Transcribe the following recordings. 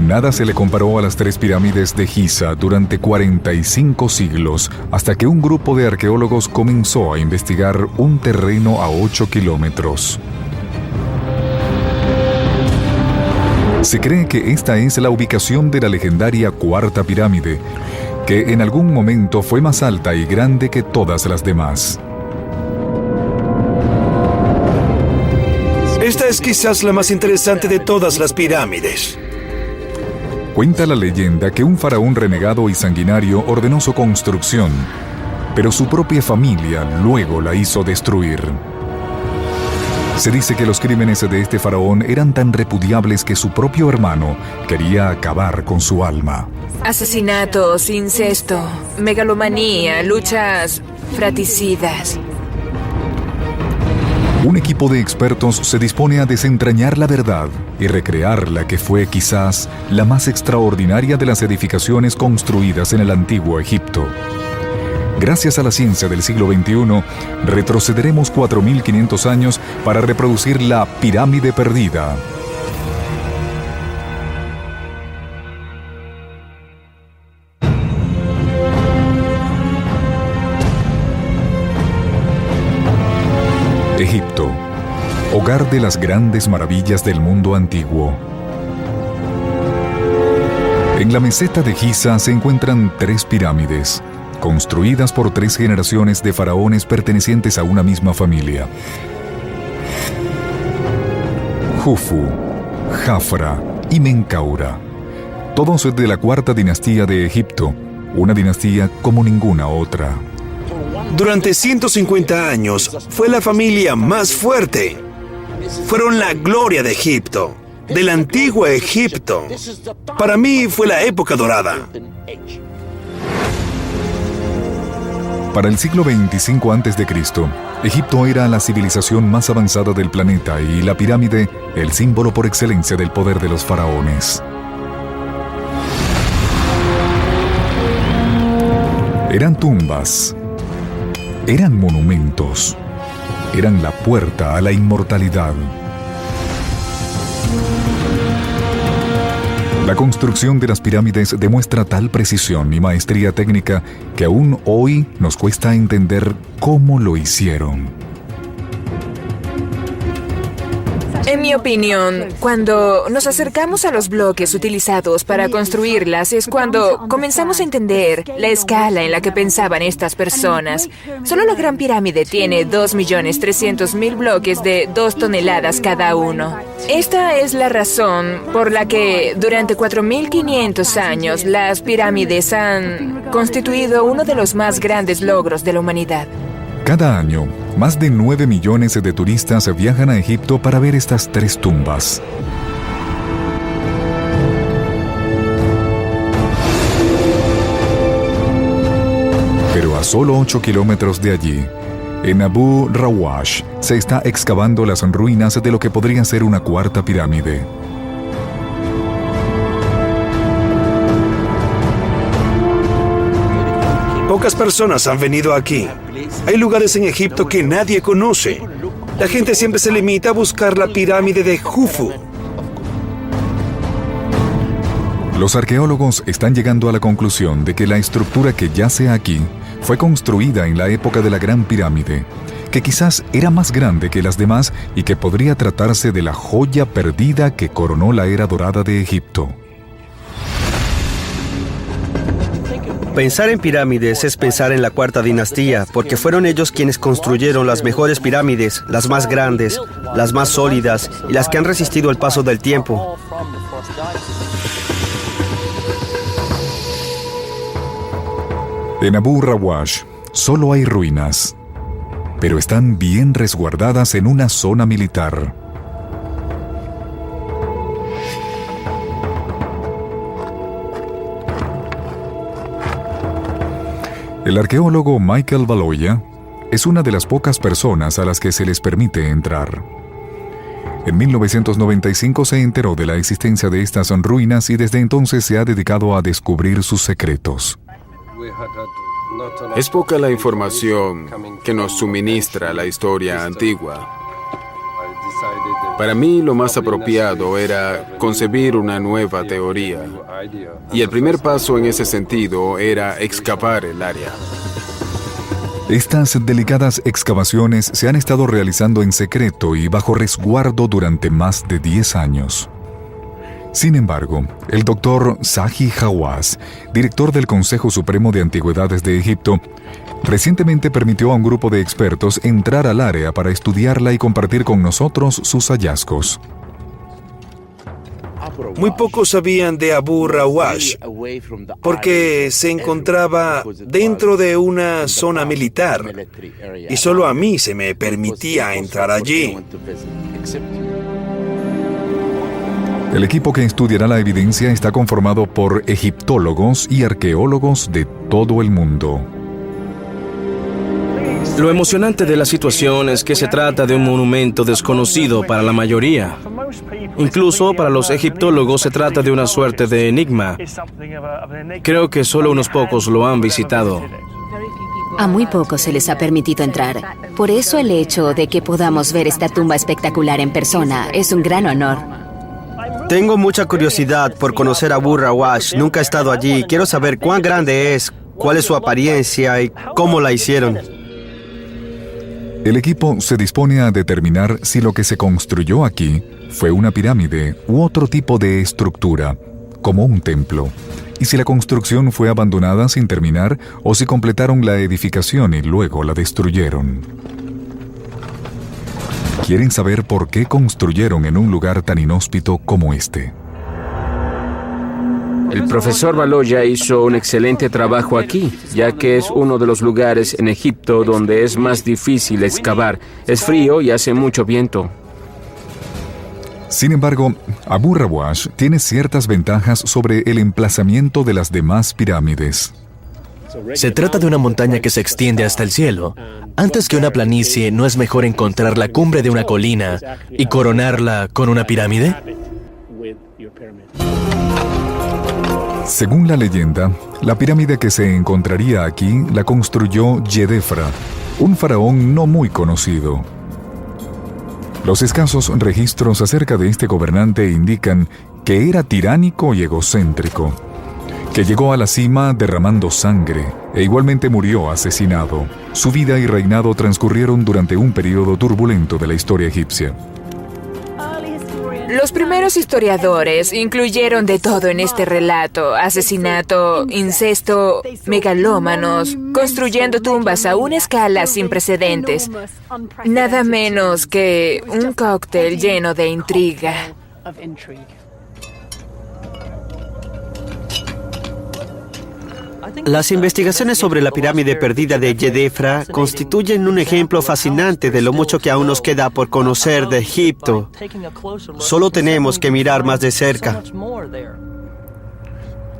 Nada se le comparó a las 3 pirámides de Giza durante 45 siglos, hasta que un grupo de arqueólogos comenzó a investigar un terreno a 8 kilómetros. Se cree que esta es la ubicación de la legendaria Cuarta Pirámide, que en algún momento fue más alta y grande que todas las demás. Esta es quizás la más interesante de todas las pirámides. Cuenta la leyenda que un faraón renegado y sanguinario ordenó su construcción, pero su propia familia luego la hizo destruir. Se dice que los crímenes de este faraón eran tan repudiables que su propio hermano quería acabar con su alma. Asesinatos, incesto, megalomanía, luchas fratricidas. Un equipo de expertos se dispone a desentrañar la verdad y recrear la que fue quizás la más extraordinaria de las edificaciones construidas en el antiguo Egipto. Gracias a la ciencia del siglo XXI, retrocederemos 4.500 años para reproducir la pirámide perdida. Egipto, hogar de las grandes maravillas del mundo antiguo. En la meseta de Giza se encuentran 3 pirámides, construidas por 3 generaciones de faraones pertenecientes a una misma familia. Jufu, Jafra y Menkaura, todos de la 4ª dinastía de Egipto, una dinastía como ninguna otra. Durante 150 años fue la familia más fuerte. Fueron la gloria de Egipto, del antiguo Egipto. Para mí fue la época dorada. Para el siglo 25 a.C., Egipto era la civilización más avanzada del planeta y la pirámide el símbolo por excelencia del poder de los faraones. Eran tumbas, eran monumentos, eran la puerta a la inmortalidad. La construcción de las pirámides demuestra tal precisión y maestría técnica que aún hoy nos cuesta entender cómo lo hicieron. En mi opinión, cuando nos acercamos a los bloques utilizados para construirlas es cuando comenzamos a entender la escala en la que pensaban estas personas. Solo la Gran Pirámide tiene 2.300.000 bloques de 2 toneladas cada uno. Esta es la razón por la que durante 4.500 años las pirámides han constituido uno de los más grandes logros de la humanidad. Cada año, más de 9 millones de turistas viajan a Egipto para ver estas 3 tumbas. Pero a solo 8 kilómetros de allí, en Abu Rawash, se está excavando las ruinas de lo que podría ser una 4ª pirámide. Pocas personas han venido aquí. Hay lugares en Egipto que nadie conoce. La gente siempre se limita a buscar la pirámide de Jufu. Los arqueólogos están llegando a la conclusión de que la estructura que yace aquí fue construida en la época de la Gran Pirámide, que quizás era más grande que las demás y que podría tratarse de la joya perdida que coronó la era dorada de Egipto. Pensar en pirámides es pensar en la 4ª dinastía, porque fueron ellos quienes construyeron las mejores pirámides, las más grandes, las más sólidas y las que han resistido el paso del tiempo. En Abu Rawash solo hay ruinas, pero están bien resguardadas en una zona militar. El arqueólogo Michael Valoya es una de las pocas personas a las que se les permite entrar. En 1995 se enteró de la existencia de estas ruinas y desde entonces se ha dedicado a descubrir sus secretos. Es poca la información que nos suministra la historia antigua. Para mí lo más apropiado era concebir una nueva teoría. Y el primer paso en ese sentido era excavar el área. Estas delicadas excavaciones se han estado realizando en secreto y bajo resguardo durante más de 10 años. Sin embargo, el doctor Zahi Hawass, director del Consejo Supremo de Antigüedades de Egipto, recientemente permitió a un grupo de expertos entrar al área para estudiarla y compartir con nosotros sus hallazgos. Muy pocos sabían de Abu Rawash porque se encontraba dentro de una zona militar y solo a mí se me permitía entrar allí. El equipo que estudiará la evidencia está conformado por egiptólogos y arqueólogos de todo el mundo. Lo emocionante de la situación es que se trata de un monumento desconocido para la mayoría. Incluso para los egiptólogos se trata de una suerte de enigma. Creo que solo unos pocos lo han visitado. A muy pocos se les ha permitido entrar. Por eso el hecho de que podamos ver esta tumba espectacular en persona es un gran honor. Tengo mucha curiosidad por conocer a Abu Rawash. Nunca he estado allí. Quiero saber cuán grande es, cuál es su apariencia y cómo la hicieron. El equipo se dispone a determinar si lo que se construyó aquí fue una pirámide u otro tipo de estructura, como un templo, y si la construcción fue abandonada sin terminar o si completaron la edificación y luego la destruyeron. Quieren saber por qué construyeron en un lugar tan inhóspito como este. El profesor Baloya hizo un excelente trabajo aquí, ya que es uno de los lugares en Egipto donde es más difícil excavar. Es frío y hace mucho viento. Sin embargo, Abu Rawash tiene ciertas ventajas sobre el emplazamiento de las demás pirámides. Se trata de una montaña que se extiende hasta el cielo. Antes que una planicie, ¿no es mejor encontrar la cumbre de una colina y coronarla con una pirámide? Según la leyenda, la pirámide que se encontraría aquí la construyó Yedefra, un faraón no muy conocido. Los escasos registros acerca de este gobernante indican que era tiránico y egocéntrico, que llegó a la cima derramando sangre e igualmente murió asesinado. Su vida y reinado transcurrieron durante un periodo turbulento de la historia egipcia. Los primeros historiadores incluyeron de todo en este relato: asesinato, incesto, megalómanos, construyendo tumbas a una escala sin precedentes. Nada menos que un cóctel lleno de intriga. Las investigaciones sobre la pirámide perdida de Yedefra constituyen un ejemplo fascinante de lo mucho que aún nos queda por conocer de Egipto. Solo tenemos que mirar más de cerca.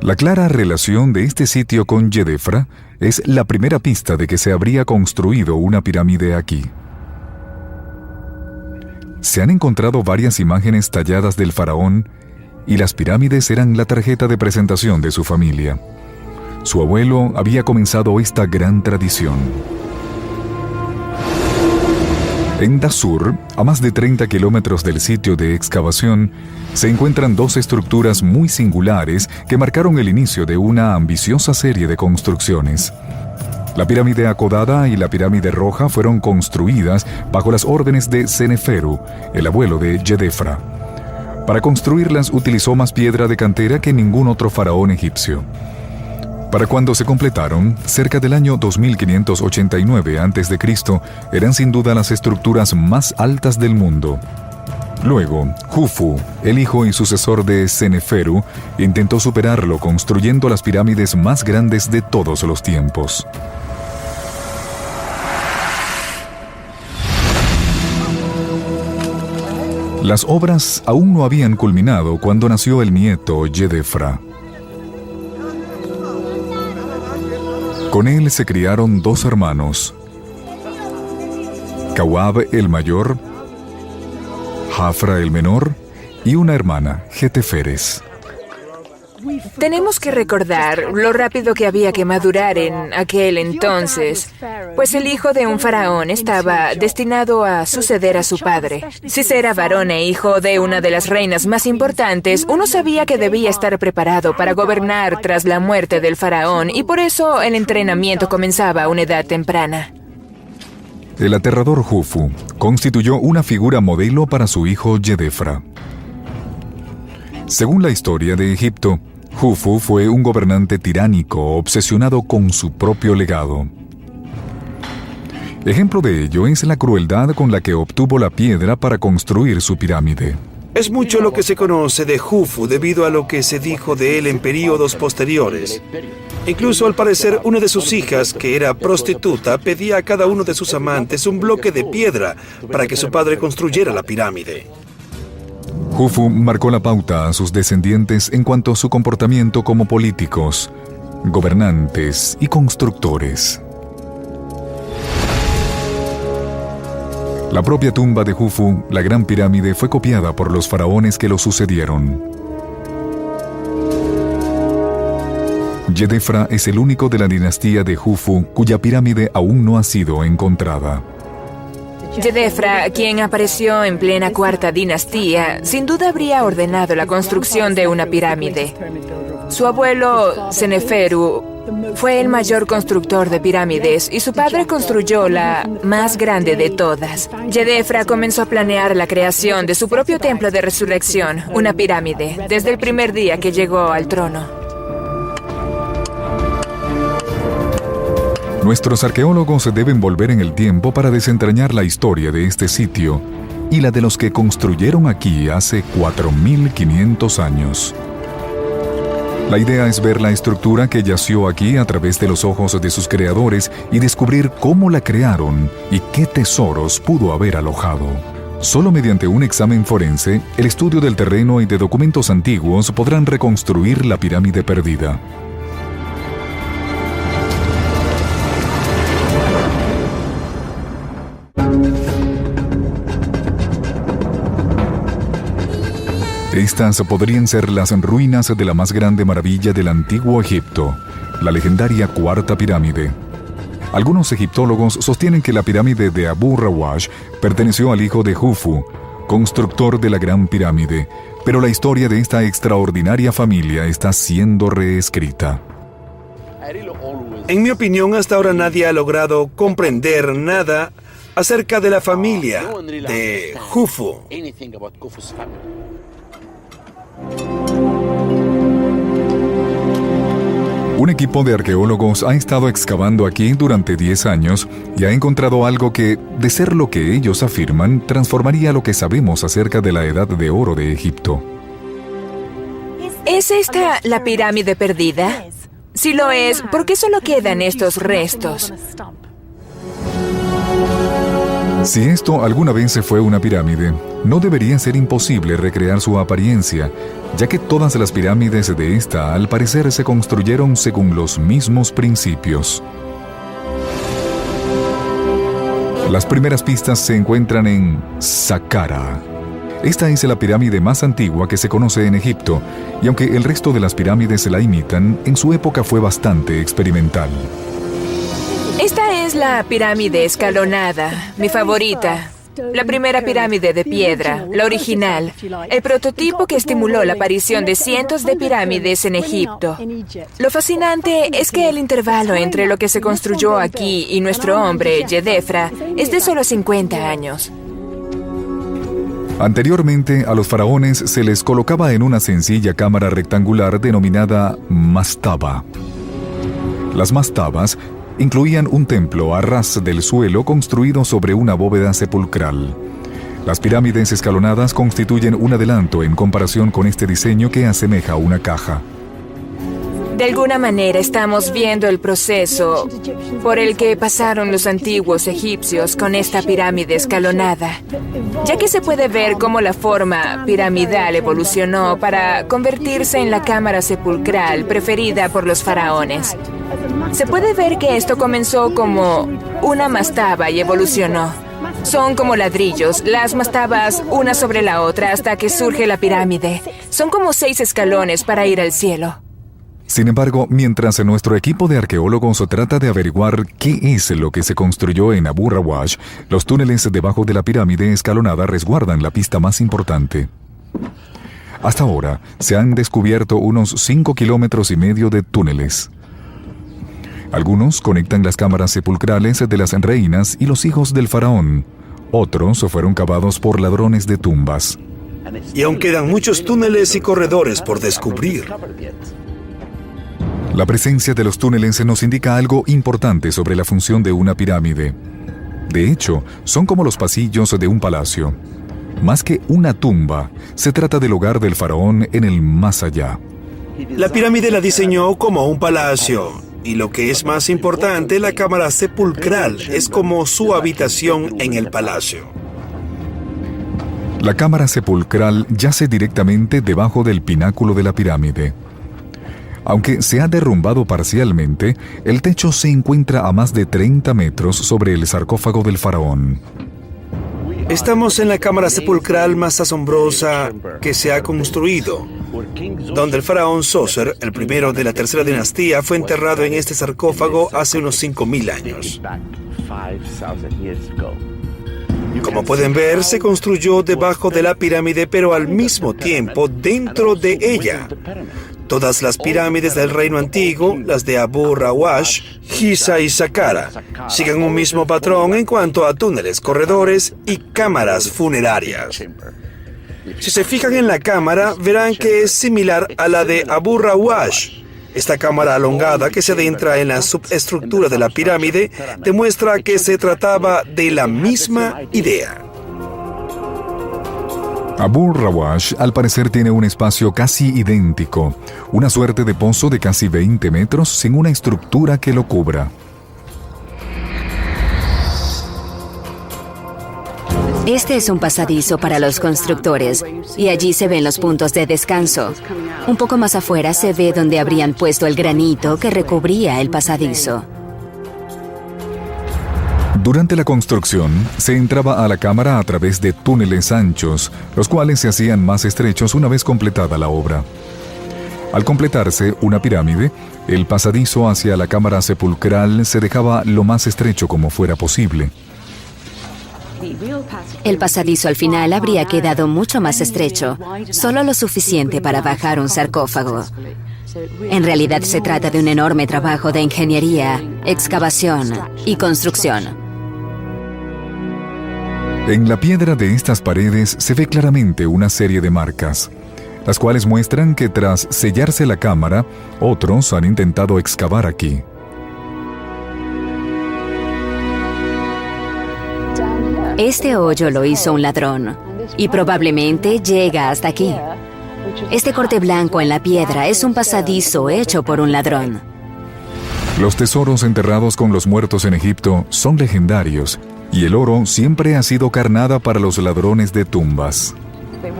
La clara relación de este sitio con Yedefra es la primera pista de que se habría construido una pirámide aquí. Se han encontrado varias imágenes talladas del faraón y las pirámides eran la tarjeta de presentación de su familia. Su abuelo había comenzado esta gran tradición. En Dasur, a más de 30 kilómetros del sitio de excavación, se encuentran dos estructuras muy singulares que marcaron el inicio de una ambiciosa serie de construcciones. La pirámide acodada y la pirámide roja fueron construidas bajo las órdenes de Seneferu, el abuelo de Yedefra. Para construirlas utilizó más piedra de cantera que ningún otro faraón egipcio. Para cuando se completaron, cerca del año 2589 a.C., eran sin duda las estructuras más altas del mundo. Luego, Jufu, el hijo y sucesor de Seneferu, intentó superarlo construyendo las pirámides más grandes de todos los tiempos. Las obras aún no habían culminado cuando nació el nieto Yedefra. Con él se criaron dos hermanos, Kawab el mayor, Jafra el menor y una hermana, Jeteferes. Tenemos que recordar lo rápido que había que madurar en aquel entonces, pues el hijo de un faraón estaba destinado a suceder a su padre. Si se era varón e hijo de una de las reinas más importantes, uno sabía que debía estar preparado para gobernar tras la muerte del faraón, y por eso el entrenamiento comenzaba a una edad temprana. El aterrador Jufu constituyó una figura modelo para su hijo Yedefra. Según la historia de Egipto, Jufu fue un gobernante tiránico obsesionado con su propio legado. Ejemplo de ello es la crueldad con la que obtuvo la piedra para construir su pirámide. Es mucho lo que se conoce de Jufu debido a lo que se dijo de él en períodos posteriores. Incluso al parecer una de sus hijas, que era prostituta, pedía a cada uno de sus amantes un bloque de piedra para que su padre construyera la pirámide. Jufu marcó la pauta a sus descendientes en cuanto a su comportamiento como políticos, gobernantes y constructores. La propia tumba de Jufu, la Gran Pirámide, fue copiada por los faraones que lo sucedieron. Yedefra es el único de la dinastía de Jufu cuya pirámide aún no ha sido encontrada. Yedefra, quien apareció en plena cuarta dinastía, sin duda habría ordenado la construcción de una pirámide. Su abuelo, Seneferu, fue el mayor constructor de pirámides y su padre construyó la más grande de todas. Yedefra comenzó a planear la creación de su propio templo de resurrección, una pirámide, desde el primer día que llegó al trono. Nuestros arqueólogos deben volver en el tiempo para desentrañar la historia de este sitio y la de los que construyeron aquí hace 4.500 años. La idea es ver la estructura que yació aquí a través de los ojos de sus creadores y descubrir cómo la crearon y qué tesoros pudo haber alojado. Solo mediante un examen forense, el estudio del terreno y de documentos antiguos podrán reconstruir la pirámide perdida. Estas podrían ser las ruinas de la más grande maravilla del antiguo Egipto, la legendaria Cuarta Pirámide. Algunos egiptólogos sostienen que la pirámide de Abu Rawash perteneció al hijo de Jufu, constructor de la Gran Pirámide, pero la historia de esta extraordinaria familia está siendo reescrita. En mi opinión, hasta ahora nadie ha logrado comprender nada acerca de la familia de Jufu. Un equipo de arqueólogos ha estado excavando aquí durante 10 años y ha encontrado algo que, de ser lo que ellos afirman, transformaría lo que sabemos acerca de la Edad de Oro de Egipto. ¿Es esta la pirámide perdida? Si lo es, ¿por qué solo quedan estos restos? Si esto alguna vez se fue una pirámide, no debería ser imposible recrear su apariencia, ya que todas las pirámides de esta, al parecer, se construyeron según los mismos principios. Las primeras pistas se encuentran en Saqqara. Esta es la pirámide más antigua que se conoce en Egipto, y aunque el resto de las pirámides la imitan, en su época fue bastante experimental. Esta es la pirámide escalonada, mi favorita. La primera pirámide de piedra, la original, el prototipo que estimuló la aparición de cientos de pirámides en Egipto. Lo fascinante es que el intervalo entre lo que se construyó aquí y nuestro hombre, Yedefra, es de solo 50 años. Anteriormente, a los faraones se les colocaba en una sencilla cámara rectangular denominada mastaba. Las mastabas incluían un templo a ras del suelo construido sobre una bóveda sepulcral. Las pirámides escalonadas constituyen un adelanto en comparación con este diseño que asemeja una caja. De alguna manera estamos viendo el proceso por el que pasaron los antiguos egipcios con esta pirámide escalonada, ya que se puede ver cómo la forma piramidal evolucionó para convertirse en la cámara sepulcral preferida por los faraones. Se puede ver que esto comenzó como una mastaba y evolucionó. Son como ladrillos, las mastabas una sobre la otra hasta que surge la pirámide. Son como 6 escalones para ir al cielo. Sin embargo, mientras nuestro equipo de arqueólogos trata de averiguar qué es lo que se construyó en Abu Rawash, los túneles debajo de la pirámide escalonada resguardan la pista más importante. Hasta ahora, se han descubierto unos 5,5 kilómetros de túneles. Algunos conectan las cámaras sepulcrales de las reinas y los hijos del faraón. Otros fueron cavados por ladrones de tumbas. Y aún quedan muchos túneles y corredores por descubrir. La presencia de los túneles nos indica algo importante sobre la función de una pirámide. De hecho, son como los pasillos de un palacio. Más que una tumba, se trata del hogar del faraón en el más allá. La pirámide la diseñó como un palacio. Y lo que es más importante, la cámara sepulcral es como su habitación en el palacio. La cámara sepulcral yace directamente debajo del pináculo de la pirámide. Aunque se ha derrumbado parcialmente, el techo se encuentra a más de 30 metros sobre el sarcófago del faraón. Estamos en la cámara sepulcral más asombrosa que se ha construido, donde el faraón Zoser, el primero de la tercera dinastía, fue enterrado en este sarcófago hace unos 5,000 años. Como pueden ver, se construyó debajo de la pirámide, pero al mismo tiempo dentro de ella. Todas las pirámides del reino antiguo, las de Abu Rawash, Giza y Saqqara, siguen un mismo patrón en cuanto a túneles, corredores y cámaras funerarias. Si se fijan en la cámara, verán que es similar a la de Abu Rawash. Esta cámara alongada que se adentra en la subestructura de la pirámide demuestra que se trataba de la misma idea. Abu Rawash al parecer tiene un espacio casi idéntico, una suerte de pozo de casi 20 metros sin una estructura que lo cubra. Este es un pasadizo para los constructores, y allí se ven los puntos de descanso. Un poco más afuera se ve donde habrían puesto el granito que recubría el pasadizo. Durante la construcción, se entraba a la cámara a través de túneles anchos, los cuales se hacían más estrechos una vez completada la obra. Al completarse una pirámide, el pasadizo hacia la cámara sepulcral se dejaba lo más estrecho como fuera posible. El pasadizo al final habría quedado mucho más estrecho, solo lo suficiente para bajar un sarcófago. En realidad se trata de un enorme trabajo de ingeniería, excavación y construcción. En la piedra de estas paredes se ve claramente una serie de marcas, las cuales muestran que tras sellarse la cámara, otros han intentado excavar aquí. Este hoyo lo hizo un ladrón, y probablemente llega hasta aquí. Este corte blanco en la piedra es un pasadizo hecho por un ladrón. Los tesoros enterrados con los muertos en Egipto son legendarios, y el oro siempre ha sido carnada para los ladrones de tumbas.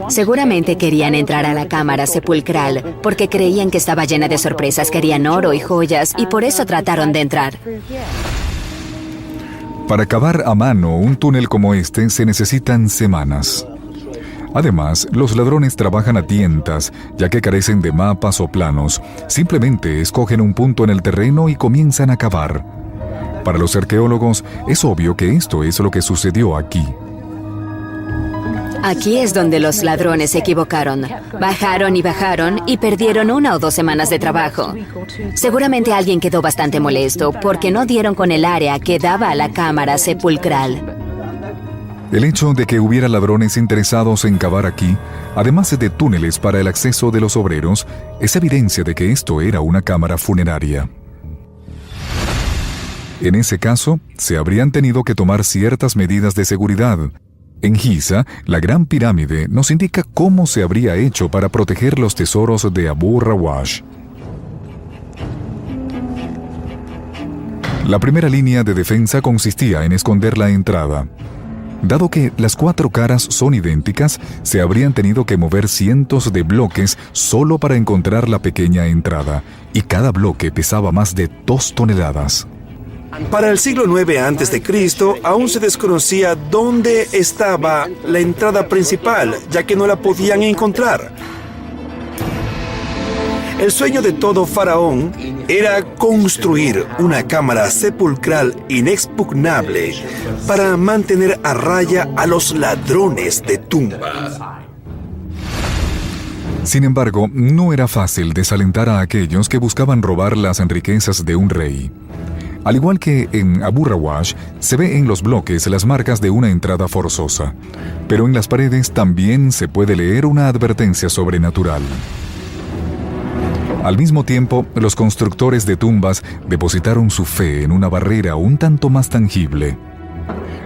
Seguramente querían entrar a la cámara sepulcral porque creían que estaba llena de sorpresas, querían oro y joyas, y por eso trataron de entrar. Para cavar a mano un túnel como este se necesitan semanas. Además, los ladrones trabajan a tientas, ya que carecen de mapas o planos. Simplemente escogen un punto en el terreno y comienzan a cavar. Para los arqueólogos, es obvio que esto es lo que sucedió aquí. Aquí es donde los ladrones se equivocaron. Bajaron y perdieron 1 o 2 semanas de trabajo. Seguramente alguien quedó bastante molesto porque no dieron con el área que daba a la cámara sepulcral. El hecho de que hubiera ladrones interesados en cavar aquí, además de túneles para el acceso de los obreros, es evidencia de que esto era una cámara funeraria. En ese caso, se habrían tenido que tomar ciertas medidas de seguridad. En Giza, la Gran Pirámide nos indica cómo se habría hecho para proteger los tesoros de Abu Rawash. La primera línea de defensa consistía en esconder la entrada. Dado que las 4 caras son idénticas, se habrían tenido que mover cientos de bloques solo para encontrar la pequeña entrada, y cada bloque pesaba más de 2 toneladas. Para el siglo IX a.C., aún se desconocía dónde estaba la entrada principal, ya que no la podían encontrar. El sueño de todo faraón era construir una cámara sepulcral inexpugnable para mantener a raya a los ladrones de tumba. Sin embargo, no era fácil desalentar a aquellos que buscaban robar las riquezas de un rey. Al igual que en Abu Rawash, se ve en los bloques las marcas de una entrada forzosa, pero en las paredes también se puede leer una advertencia sobrenatural. Al mismo tiempo, los constructores de tumbas depositaron su fe en una barrera un tanto más tangible.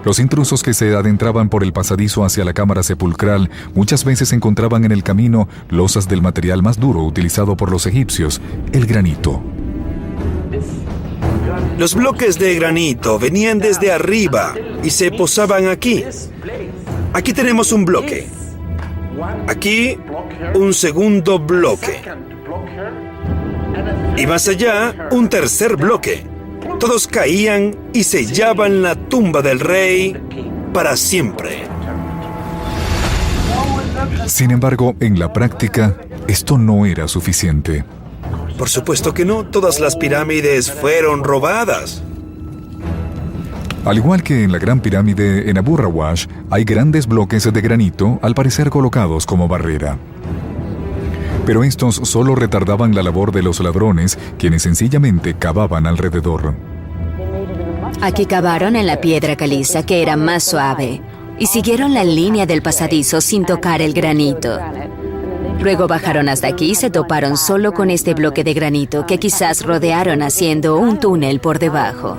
Los intrusos que se adentraban por el pasadizo hacia la cámara sepulcral muchas veces encontraban en el camino losas del material más duro utilizado por los egipcios, el granito. Los bloques de granito venían desde arriba y se posaban aquí. Aquí tenemos un bloque. Aquí, un segundo bloque. Y más allá, un tercer bloque. Todos caían y sellaban la tumba del rey para siempre. Sin embargo, en la práctica, esto no era suficiente. Por supuesto que no, todas las pirámides fueron robadas. Al igual que en la Gran Pirámide en Abu Rawash, hay grandes bloques de granito, al parecer colocados como barrera. Pero estos solo retardaban la labor de los ladrones, quienes sencillamente cavaban alrededor. Aquí cavaron en la piedra caliza, que era más suave, y siguieron la línea del pasadizo sin tocar el granito. Luego bajaron hasta aquí y se toparon solo con este bloque de granito que quizás rodearon haciendo un túnel por debajo.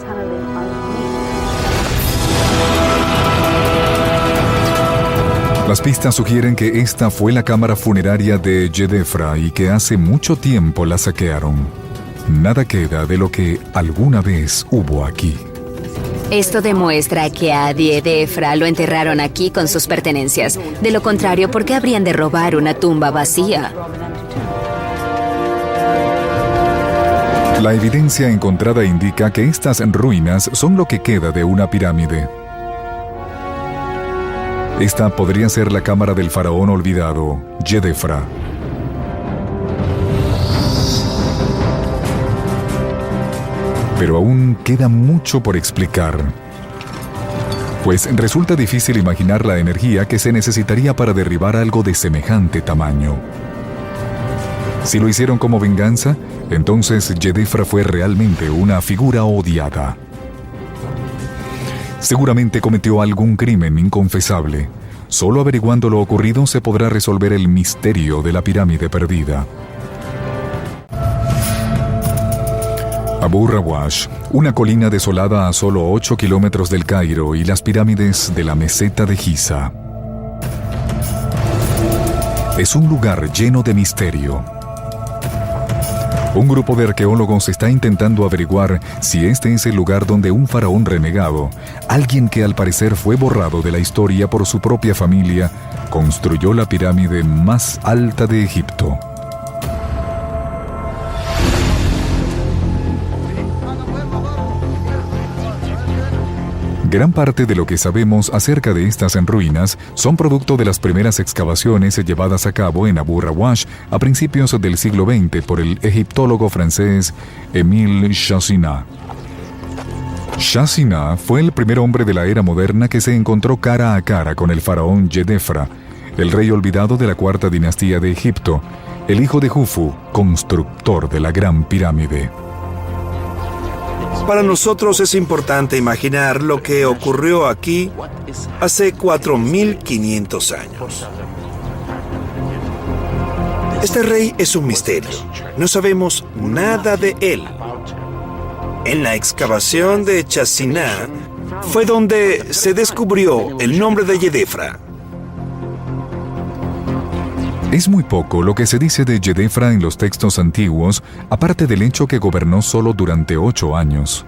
Las pistas sugieren que esta fue la cámara funeraria de Yedefra y que hace mucho tiempo la saquearon. Nada queda de lo que alguna vez hubo aquí. Esto demuestra que a Yedefra lo enterraron aquí con sus pertenencias. De lo contrario, ¿por qué habrían de robar una tumba vacía? La evidencia encontrada indica que estas ruinas son lo que queda de una pirámide. Esta podría ser la cámara del faraón olvidado, Yedefra. Pero aún queda mucho por explicar. Pues resulta difícil imaginar la energía que se necesitaría para derribar algo de semejante tamaño. Si lo hicieron como venganza, entonces Yedefra fue realmente una figura odiada. Seguramente cometió algún crimen inconfesable. Solo averiguando lo ocurrido se podrá resolver el misterio de la pirámide perdida. Abu Rawash, una colina desolada a solo 8 kilómetros del Cairo y las pirámides de la meseta de Giza. Es un lugar lleno de misterio. Un grupo de arqueólogos está intentando averiguar si este es el lugar donde un faraón renegado, alguien que al parecer fue borrado de la historia por su propia familia, construyó la pirámide más alta de Egipto. Gran parte de lo que sabemos acerca de estas ruinas son producto de las primeras excavaciones llevadas a cabo en Abu Rawash a principios del siglo XX por el egiptólogo francés Émile Chassinat. Chassinat fue el primer hombre de la era moderna que se encontró cara a cara con el faraón Yedefra, el rey olvidado de la cuarta dinastía de Egipto, el hijo de Jufu, constructor de la Gran Pirámide. Para nosotros es importante imaginar lo que ocurrió aquí hace 4.500 años. Este rey es un misterio. No sabemos nada de él. En la excavación de Chassinat fue donde se descubrió el nombre de Yedefra. Es muy poco lo que se dice de Yedefra en los textos antiguos, aparte del hecho que gobernó solo durante 8 años.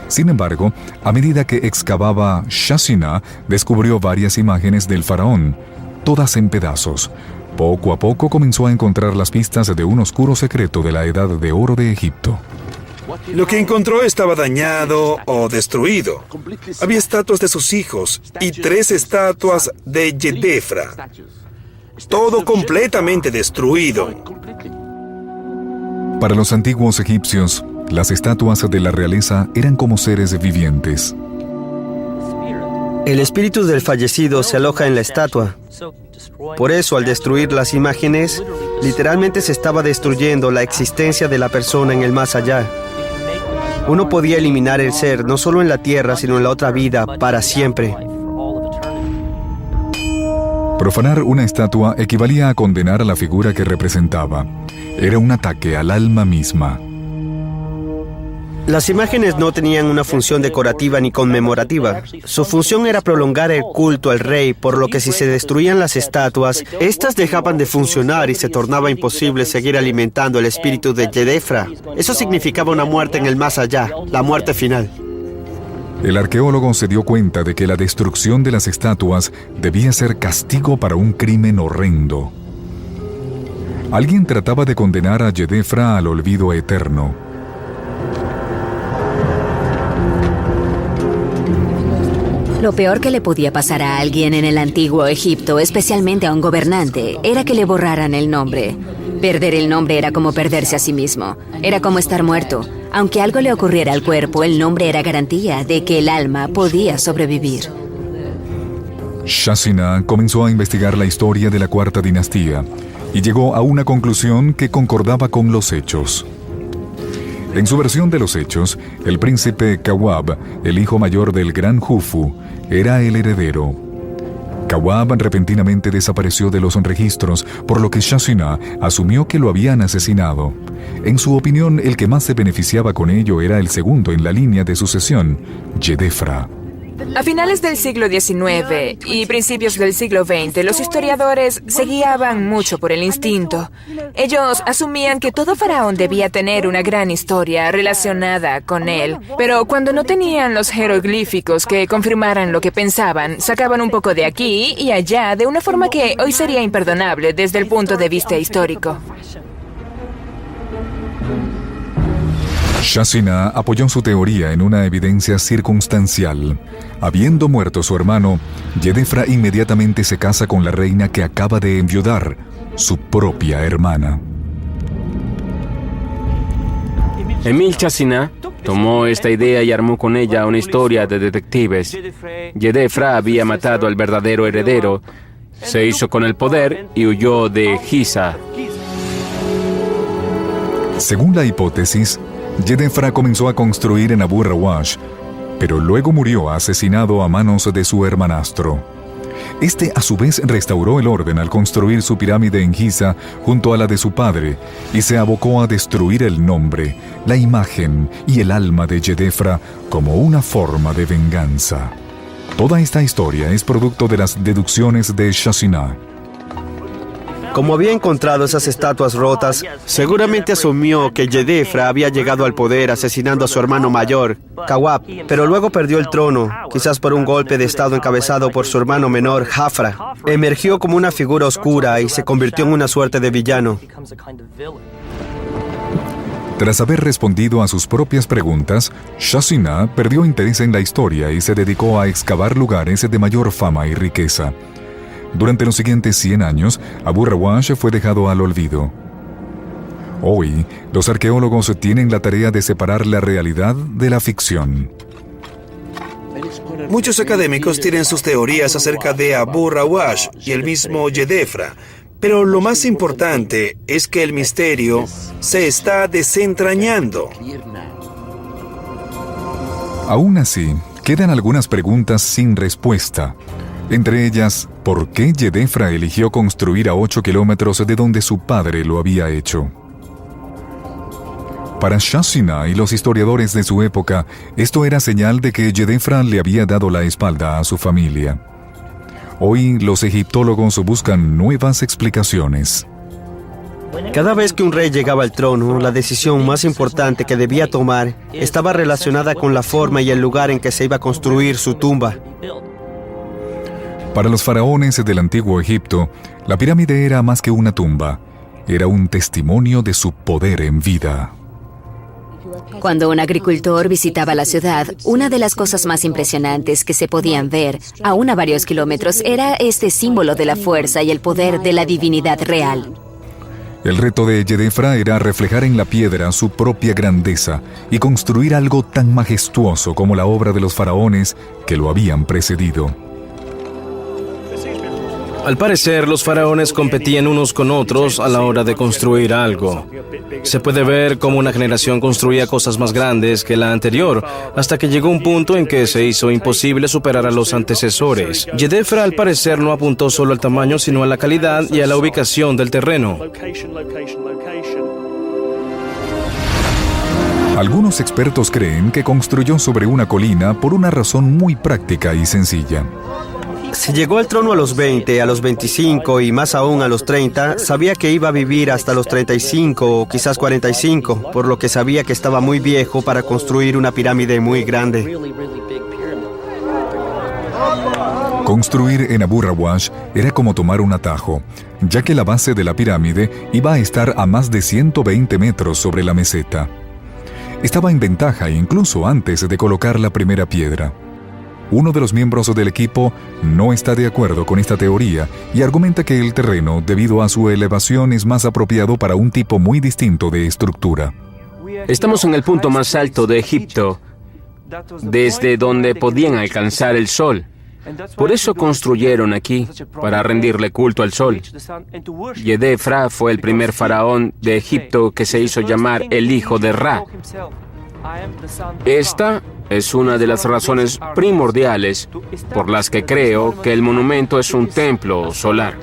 Sin embargo, a medida que excavaba Chassinat, descubrió varias imágenes del faraón, todas en pedazos. Poco a poco comenzó a encontrar las pistas de un oscuro secreto de la Edad de Oro de Egipto. Lo que encontró estaba dañado o destruido. Había estatuas de sus hijos y 3 estatuas de Yedefra. Todo completamente destruido. Para los antiguos egipcios, las estatuas de la realeza eran como seres vivientes. El espíritu del fallecido se aloja en la estatua. Por eso, al destruir las imágenes, literalmente se estaba destruyendo la existencia de la persona en el más allá. Uno podía eliminar el ser, no solo en la tierra, sino en la otra vida, para siempre. Profanar una estatua equivalía a condenar a la figura que representaba. Era un ataque al alma misma. Las imágenes no tenían una función decorativa ni conmemorativa. Su función era prolongar el culto al rey, por lo que si se destruían las estatuas, estas dejaban de funcionar y se tornaba imposible seguir alimentando el espíritu de Yedefra. Eso significaba una muerte en el más allá, la muerte final. El arqueólogo se dio cuenta de que la destrucción de las estatuas debía ser castigo para un crimen horrendo. Alguien trataba de condenar a Yedefra al olvido eterno. Lo peor que le podía pasar a alguien en el antiguo Egipto, especialmente a un gobernante, era que le borraran el nombre. Perder el nombre era como perderse a sí mismo. Era como estar muerto. Aunque algo le ocurriera al cuerpo, el nombre era garantía de que el alma podía sobrevivir. Shasina comenzó a investigar la historia de la Cuarta Dinastía y llegó a una conclusión que concordaba con los hechos. En su versión de los hechos, el príncipe Kawab, el hijo mayor del gran Jufu, era el heredero. Kawab repentinamente desapareció de los registros, por lo que Shasina asumió que lo habían asesinado. En su opinión, el que más se beneficiaba con ello era el segundo en la línea de sucesión, Yedefra. A finales del siglo XIX y principios del siglo XX, los historiadores se guiaban mucho por el instinto. Ellos asumían que todo faraón debía tener una gran historia relacionada con él, pero cuando no tenían los jeroglíficos que confirmaran lo que pensaban, sacaban un poco de aquí y allá de una forma que hoy sería imperdonable desde el punto de vista histórico. Shasina apoyó su teoría en una evidencia circunstancial. Habiendo muerto su hermano, Yedefra inmediatamente se casa con la reina que acaba de enviudar, su propia hermana. Emil Shasina tomó esta idea y armó con ella una historia de detectives. Yedefra había matado al verdadero heredero, se hizo con el poder y huyó de Giza. Según la hipótesis, Yedefra comenzó a construir en Abu Rawash, pero luego murió asesinado a manos de su hermanastro. Este a su vez restauró el orden al construir su pirámide en Giza junto a la de su padre y se abocó a destruir el nombre, la imagen y el alma de Yedefra como una forma de venganza. Toda esta historia es producto de las deducciones de Shasina. Como había encontrado esas estatuas rotas, seguramente asumió que Yedefra había llegado al poder asesinando a su hermano mayor, Kawab, pero luego perdió el trono, quizás por un golpe de estado encabezado por su hermano menor, Jafra. Emergió como una figura oscura y se convirtió en una suerte de villano. Tras haber respondido a sus propias preguntas, Shasina perdió interés en la historia y se dedicó a excavar lugares de mayor fama y riqueza. Durante los siguientes 100 años, Abu Rawash fue dejado al olvido. Hoy, los arqueólogos tienen la tarea de separar la realidad de la ficción. Muchos académicos tienen sus teorías acerca de Abu Rawash y el mismo Yedefra, pero lo más importante es que el misterio se está desentrañando. Aún así, quedan algunas preguntas sin respuesta. Entre ellas, ¿por qué Yedefra eligió construir a 8 kilómetros de donde su padre lo había hecho? Para Shasina y los historiadores de su época, esto era señal de que Yedefra le había dado la espalda a su familia. Hoy, los egiptólogos buscan nuevas explicaciones. Cada vez que un rey llegaba al trono, la decisión más importante que debía tomar estaba relacionada con la forma y el lugar en que se iba a construir su tumba. Para los faraones del antiguo Egipto, la pirámide era más que una tumba, era un testimonio de su poder en vida. Cuando un agricultor visitaba la ciudad, una de las cosas más impresionantes que se podían ver, aún a varios kilómetros, era este símbolo de la fuerza y el poder de la divinidad real. El reto de Yedefra era reflejar en la piedra su propia grandeza y construir algo tan majestuoso como la obra de los faraones que lo habían precedido. Al parecer, los faraones competían unos con otros a la hora de construir algo. Se puede ver cómo una generación construía cosas más grandes que la anterior, hasta que llegó un punto en que se hizo imposible superar a los antecesores. Yedefra, al parecer, no apuntó solo al tamaño, sino a la calidad y a la ubicación del terreno. Algunos expertos creen que construyó sobre una colina por una razón muy práctica y sencilla. Si llegó al trono a los 20, a los 25 y más aún a los 30, sabía que iba a vivir hasta los 35 o quizás 45, por lo que sabía que estaba muy viejo para construir una pirámide muy grande. Construir en Abu Rawash era como tomar un atajo, ya que la base de la pirámide iba a estar a más de 120 metros sobre la meseta. Estaba en ventaja incluso antes de colocar la primera piedra. Uno de los miembros del equipo no está de acuerdo con esta teoría y argumenta que el terreno, debido a su elevación, es más apropiado para un tipo muy distinto de estructura. Estamos en el punto más alto de Egipto, desde donde podían alcanzar el sol. Por eso construyeron aquí, para rendirle culto al sol. Yedefra fue el primer faraón de Egipto que se hizo llamar el hijo de Ra. Esta es una de las razones primordiales por las que creo que el monumento es un templo solar.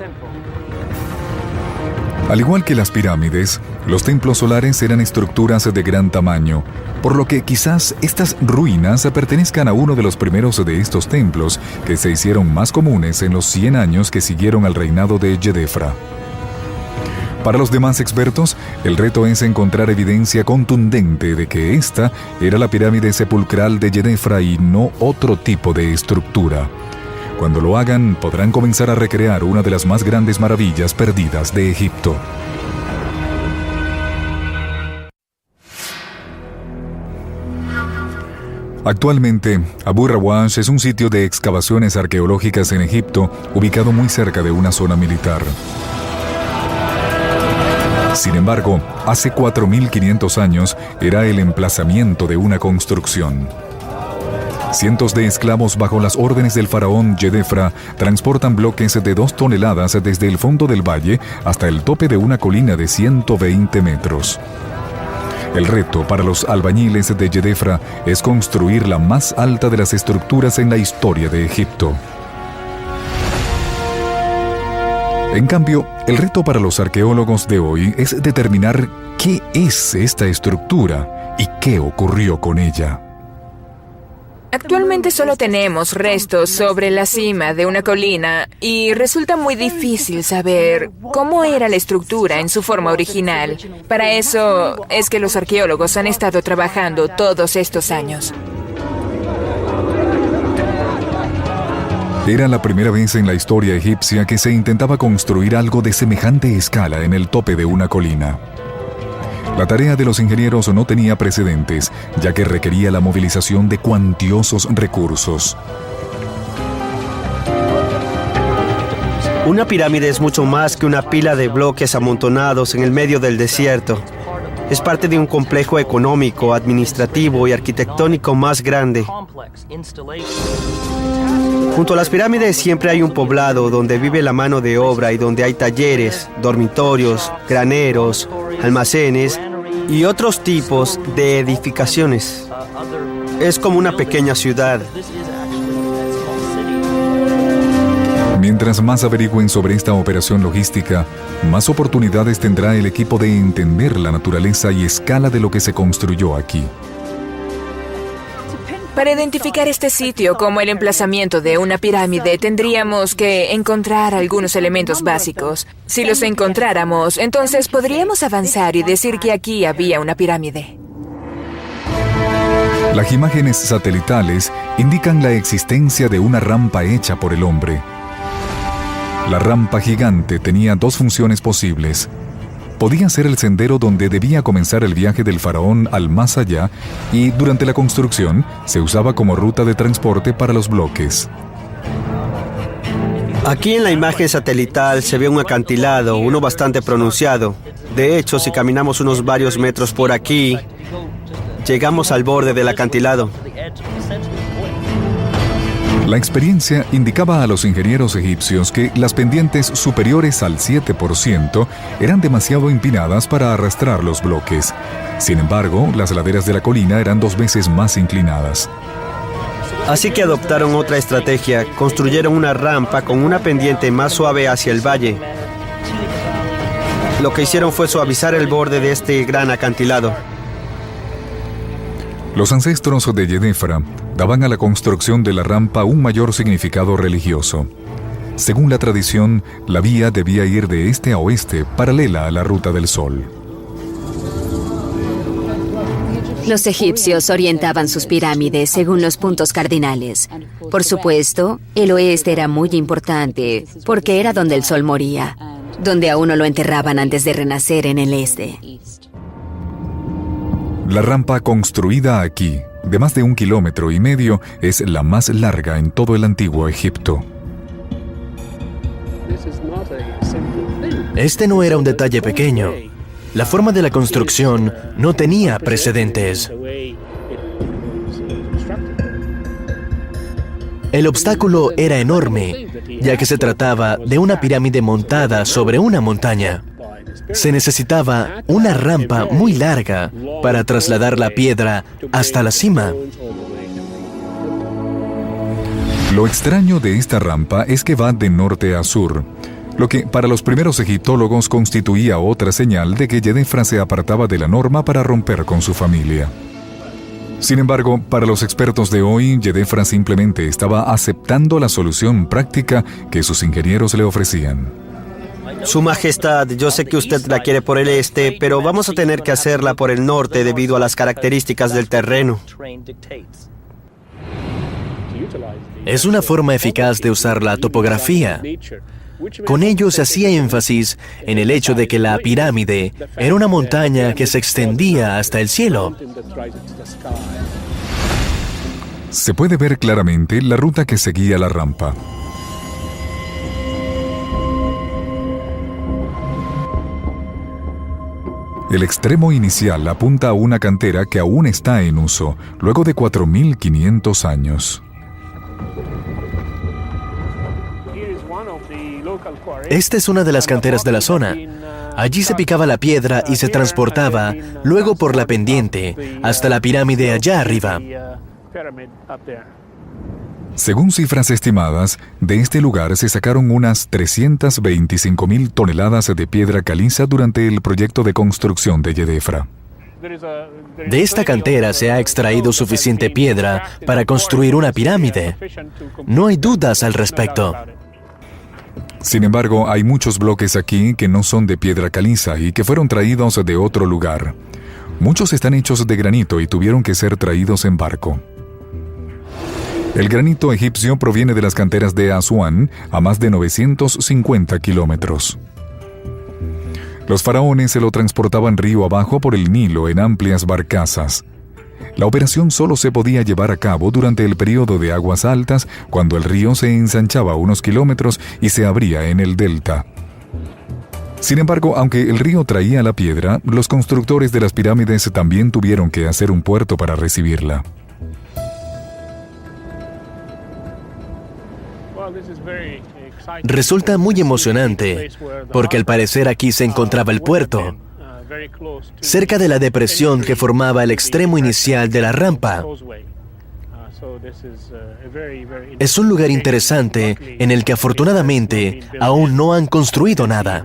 Al igual que las pirámides, los templos solares eran estructuras de gran tamaño, por lo que quizás estas ruinas pertenezcan a uno de los primeros de estos templos, que se hicieron más comunes en los 100 años que siguieron al reinado de Yedefra. Para los demás expertos, el reto es encontrar evidencia contundente de que esta era la pirámide sepulcral de Yedefra y no otro tipo de estructura. Cuando lo hagan, podrán comenzar a recrear una de las más grandes maravillas perdidas de Egipto. Actualmente, Abu Rawash es un sitio de excavaciones arqueológicas en Egipto, ubicado muy cerca de una zona militar. Sin embargo, hace 4.500 años era el emplazamiento de una construcción. Cientos de esclavos bajo las órdenes del faraón Yedefra transportan bloques de 2 toneladas desde el fondo del valle hasta el tope de una colina de 120 metros. El reto para los albañiles de Yedefra es construir la más alta de las estructuras en la historia de Egipto. En cambio, el reto para los arqueólogos de hoy es determinar qué es esta estructura y qué ocurrió con ella. Actualmente solo tenemos restos sobre la cima de una colina y resulta muy difícil saber cómo era la estructura en su forma original. Para eso es que los arqueólogos han estado trabajando todos estos años. Era la primera vez en la historia egipcia que se intentaba construir algo de semejante escala en el tope de una colina. La tarea de los ingenieros no tenía precedentes, ya que requería la movilización de cuantiosos recursos. Una pirámide es mucho más que una pila de bloques amontonados en el medio del desierto. Es parte de un complejo económico, administrativo y arquitectónico más grande. Junto a las pirámides siempre hay un poblado donde vive la mano de obra y donde hay talleres, dormitorios, graneros, almacenes y otros tipos de edificaciones. Es como una pequeña ciudad. Mientras más averigüen sobre esta operación logística, más oportunidades tendrá el equipo de entender la naturaleza y escala de lo que se construyó aquí. Para identificar este sitio como el emplazamiento de una pirámide, tendríamos que encontrar algunos elementos básicos. Si los encontráramos, entonces podríamos avanzar y decir que aquí había una pirámide. Las imágenes satelitales indican la existencia de una rampa hecha por el hombre. La rampa gigante tenía 2 funciones posibles: Podía ser el sendero donde debía comenzar el viaje del faraón al más allá y durante la construcción se usaba como ruta de transporte para los bloques. Aquí en la imagen satelital se ve un acantilado, uno bastante pronunciado. De hecho, si caminamos unos varios metros por aquí, llegamos al borde del acantilado. La experiencia indicaba a los ingenieros egipcios que las pendientes superiores al 7% eran demasiado empinadas para arrastrar los bloques. Sin embargo, las laderas de la colina eran 2 veces más inclinadas. Así que adoptaron otra estrategia, construyeron una rampa con una pendiente más suave hacia el valle. Lo que hicieron fue suavizar el borde de este gran acantilado. Los ancestros de Yedefra daban a la construcción de la rampa un mayor significado religioso. Según la tradición, la vía debía ir de este a oeste, paralela a la ruta del sol. Los egipcios orientaban sus pirámides según los puntos cardinales. Por supuesto, el oeste era muy importante, porque era donde el sol moría, donde a uno lo enterraban antes de renacer en el este. La rampa construida aquí, de más de 1,5 kilómetros, es la más larga en todo el antiguo Egipto. Este no era un detalle pequeño. La forma de la construcción no tenía precedentes. El obstáculo era enorme, ya que se trataba de una pirámide montada sobre una montaña. Se necesitaba una rampa muy larga para trasladar la piedra hasta la cima. Lo extraño de esta rampa es que va de norte a sur, lo que para los primeros egiptólogos constituía otra señal de que Yedefra se apartaba de la norma para romper con su familia. Sin embargo, para los expertos de hoy, Yedefra simplemente estaba aceptando la solución práctica que sus ingenieros le ofrecían. Su Majestad, yo sé que usted la quiere por el este, pero vamos a tener que hacerla por el norte debido a las características del terreno. Es una forma eficaz de usar la topografía. Con ello se hacía énfasis en el hecho de que la pirámide era una montaña que se extendía hasta el cielo. Se puede ver claramente la ruta que seguía la rampa. El extremo inicial apunta a una cantera que aún está en uso, luego de 4.500 años. Esta es una de las canteras de la zona. Allí se picaba la piedra y se transportaba luego por la pendiente hasta la pirámide allá arriba. Según cifras estimadas, de este lugar se sacaron unas 325.000 toneladas de piedra caliza durante el proyecto de construcción de Yedefra. De esta cantera se ha extraído suficiente piedra para construir una pirámide. No hay dudas al respecto. Sin embargo, hay muchos bloques aquí que no son de piedra caliza y que fueron traídos de otro lugar. Muchos están hechos de granito y tuvieron que ser traídos en barco. El granito egipcio proviene de las canteras de Asuán, a más de 950 kilómetros. Los faraones se lo transportaban río abajo por el Nilo en amplias barcazas. La operación solo se podía llevar a cabo durante el periodo de aguas altas, cuando el río se ensanchaba unos kilómetros y se abría en el delta. Sin embargo, aunque el río traía la piedra, los constructores de las pirámides también tuvieron que hacer un puerto para recibirla. Resulta muy emocionante, porque al parecer aquí se encontraba el puerto, cerca de la depresión que formaba el extremo inicial de la rampa. Es un lugar interesante en el que afortunadamente aún no han construido nada.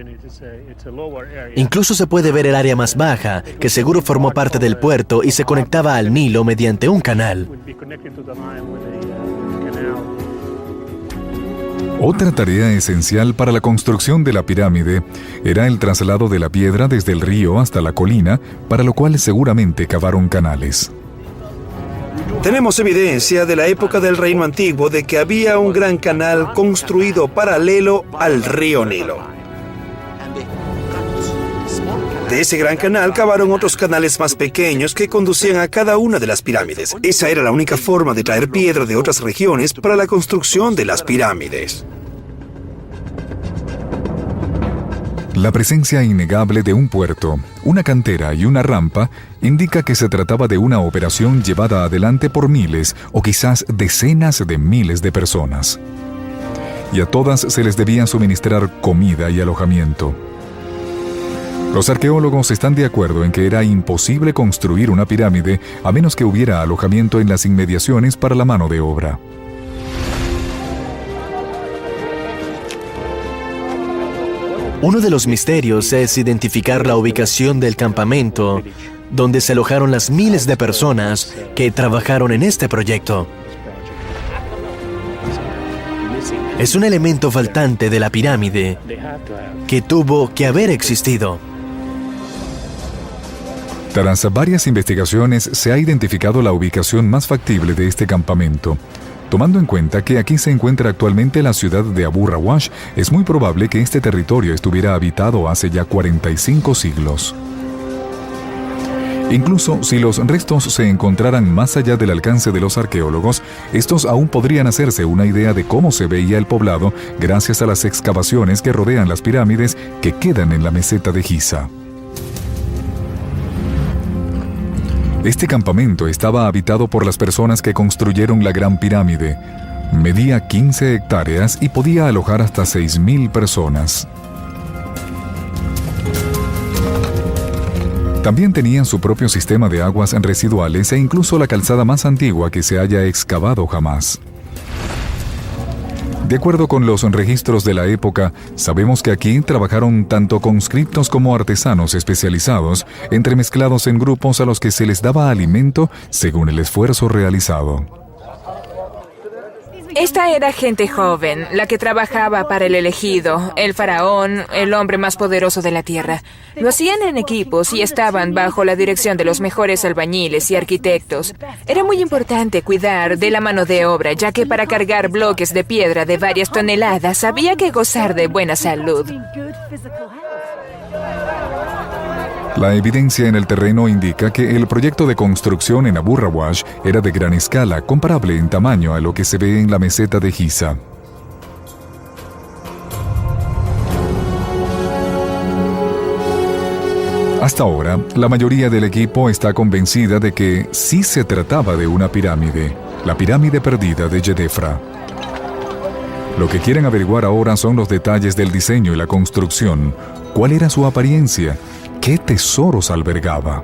Incluso se puede ver el área más baja, que seguro formó parte del puerto y se conectaba al Nilo mediante un canal. Otra tarea esencial para la construcción de la pirámide era el traslado de la piedra desde el río hasta la colina, para lo cual seguramente cavaron canales. Tenemos evidencia de la época del Reino Antiguo de que había un gran canal construido paralelo al río Nilo. De ese gran canal cavaron otros canales más pequeños que conducían a cada una de las pirámides. Esa era la única forma de traer piedra de otras regiones para la construcción de las pirámides. La presencia innegable de un puerto, una cantera y una rampa indica que se trataba de una operación llevada adelante por miles o quizás decenas de miles de personas. Y a todas se les debía suministrar comida y alojamiento. Los arqueólogos están de acuerdo en que era imposible construir una pirámide a menos que hubiera alojamiento en las inmediaciones para la mano de obra. Uno de los misterios es identificar la ubicación del campamento donde se alojaron las miles de personas que trabajaron en este proyecto. Es un elemento faltante de la pirámide que tuvo que haber existido. Tras varias investigaciones, se ha identificado la ubicación más factible de este campamento. Tomando en cuenta que aquí se encuentra actualmente la ciudad de Abu Rawash, es muy probable que este territorio estuviera habitado hace ya 45 siglos. Incluso si los restos se encontraran más allá del alcance de los arqueólogos, estos aún podrían hacerse una idea de cómo se veía el poblado gracias a las excavaciones que rodean las pirámides que quedan en la meseta de Giza. Este campamento estaba habitado por las personas que construyeron la Gran Pirámide. Medía 15 hectáreas y podía alojar hasta 6.000 personas. También tenían su propio sistema de aguas residuales e incluso la calzada más antigua que se haya excavado jamás. De acuerdo con los registros de la época, sabemos que aquí trabajaron tanto conscriptos como artesanos especializados, entremezclados en grupos a los que se les daba alimento según el esfuerzo realizado. Esta era gente joven, la que trabajaba para el elegido, el faraón, el hombre más poderoso de la tierra. Lo hacían en equipos y estaban bajo la dirección de los mejores albañiles y arquitectos. Era muy importante cuidar de la mano de obra, ya que para cargar bloques de piedra de varias toneladas había que gozar de buena salud. La evidencia en el terreno indica que el proyecto de construcción en Abu Rawash era de gran escala, comparable en tamaño a lo que se ve en la meseta de Giza. Hasta ahora, la mayoría del equipo está convencida de que sí se trataba de una pirámide, la pirámide perdida de Djedefra. Lo que quieren averiguar ahora son los detalles del diseño y la construcción. ¿Cuál era su apariencia? ¿Qué tesoros albergaba?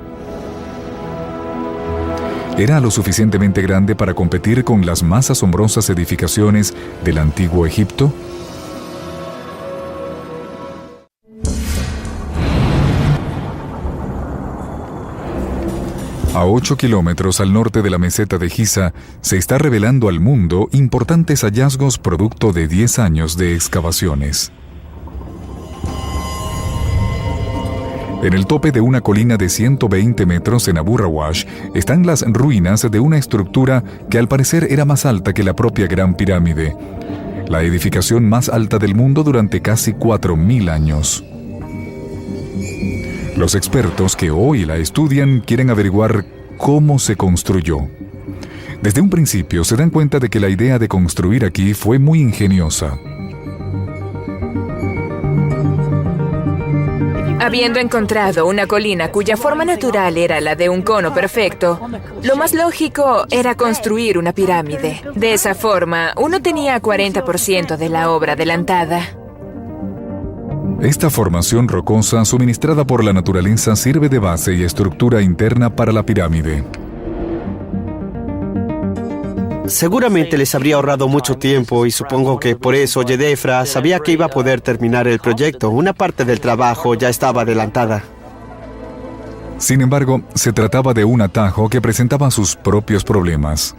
¿Era lo suficientemente grande para competir con las más asombrosas edificaciones del antiguo Egipto? A 8 kilómetros al norte de la meseta de Giza, se está revelando al mundo importantes hallazgos producto de 10 años de excavaciones. En el tope de una colina de 120 metros en Abu Rawash están las ruinas de una estructura que al parecer era más alta que la propia Gran Pirámide, la edificación más alta del mundo durante casi 4.000 años. Los expertos que hoy la estudian quieren averiguar cómo se construyó. Desde un principio se dan cuenta de que la idea de construir aquí fue muy ingeniosa. Habiendo encontrado una colina cuya forma natural era la de un cono perfecto, lo más lógico era construir una pirámide. De esa forma, uno tenía 40% de la obra adelantada. Esta formación rocosa suministrada por la naturaleza sirve de base y estructura interna para la pirámide. Seguramente les habría ahorrado mucho tiempo y supongo que por eso Djedefra sabía que iba a poder terminar el proyecto. Una parte del trabajo ya estaba adelantada. Sin embargo, se trataba de un atajo que presentaba sus propios problemas.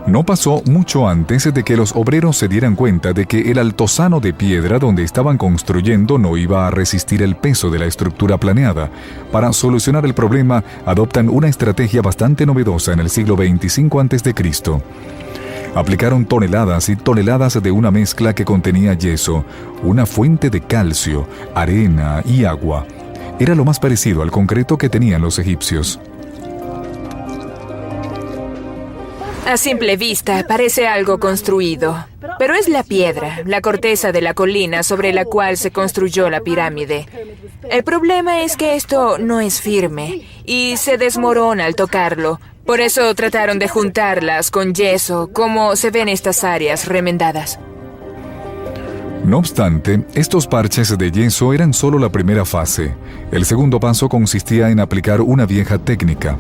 No pasó mucho antes de que los obreros se dieran cuenta de que el altozano de piedra donde estaban construyendo no iba a resistir el peso de la estructura planeada. Para solucionar el problema, adoptan una estrategia bastante novedosa en el siglo 25 a.C. Aplicaron toneladas y toneladas de una mezcla que contenía yeso, una fuente de calcio, arena y agua. era lo más parecido al concreto que tenían los egipcios. A simple vista parece algo construido, pero es la piedra, la corteza de la colina sobre la cual se construyó la pirámide. El problema es que esto no es firme y se desmorona al tocarlo. Por eso trataron de juntarlas con yeso, como se ven estas áreas remendadas. No obstante, estos parches de yeso eran solo la primera fase. El segundo paso consistía en aplicar una vieja técnica.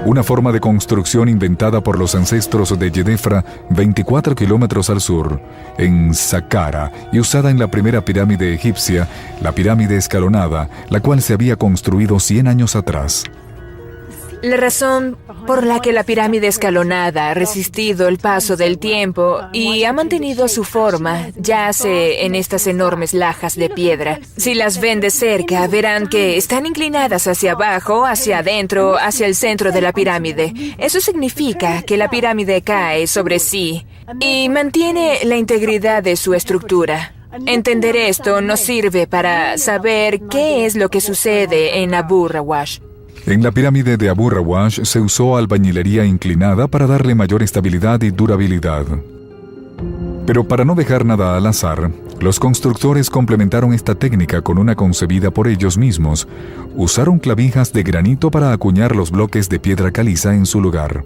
Una forma de construcción inventada por los ancestros de Yedefra, 24 kilómetros al sur, en Saqqara, y usada en la primera pirámide egipcia, la pirámide escalonada, la cual se había construido 100 años atrás. La razón por la que la pirámide escalonada ha resistido el paso del tiempo y ha mantenido su forma yace en estas enormes lajas de piedra. Si las ven de cerca, verán que están inclinadas hacia abajo, hacia adentro, hacia el centro de la pirámide. Eso significa que la pirámide cae sobre sí y mantiene la integridad de su estructura. Entender esto nos sirve para saber qué es lo que sucede en Abu Rawash. En la pirámide de Abu Rawash se usó albañilería inclinada para darle mayor estabilidad y durabilidad. Pero para no dejar nada al azar, los constructores complementaron esta técnica con una concebida por ellos mismos. Usaron clavijas de granito para acuñar los bloques de piedra caliza en su lugar.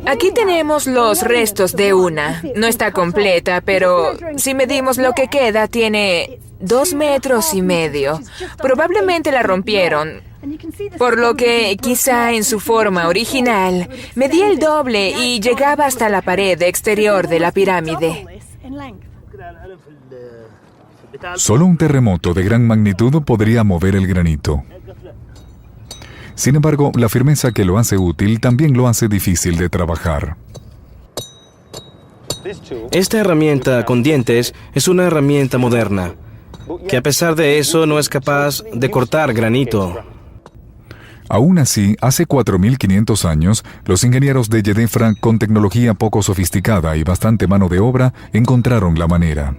Aquí tenemos los restos de una. No está completa, pero si medimos lo que queda, tiene 2,5 metros. Probablemente la rompieron, por lo que quizá en su forma original medía el doble y llegaba hasta la pared exterior de la pirámide. Solo un terremoto de gran magnitud podría mover el granito. Sin embargo, la firmeza que lo hace útil también lo hace difícil de trabajar. Esta herramienta con dientes es una herramienta moderna, que a pesar de eso no es capaz de cortar granito. Aún así, hace 4.500 años, los ingenieros de Yedefra, con tecnología poco sofisticada y bastante mano de obra, encontraron la manera.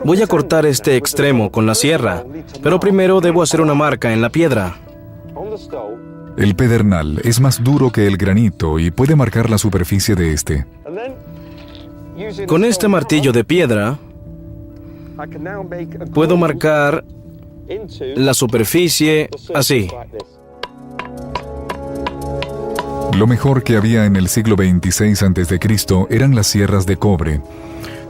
Voy a cortar este extremo con la sierra, pero primero debo hacer una marca en la piedra. El pedernal es más duro que el granito y puede marcar la superficie de este. Con este martillo de piedra, puedo marcar la superficie así. Lo mejor que había en el siglo XXVI a.C. eran las sierras de cobre.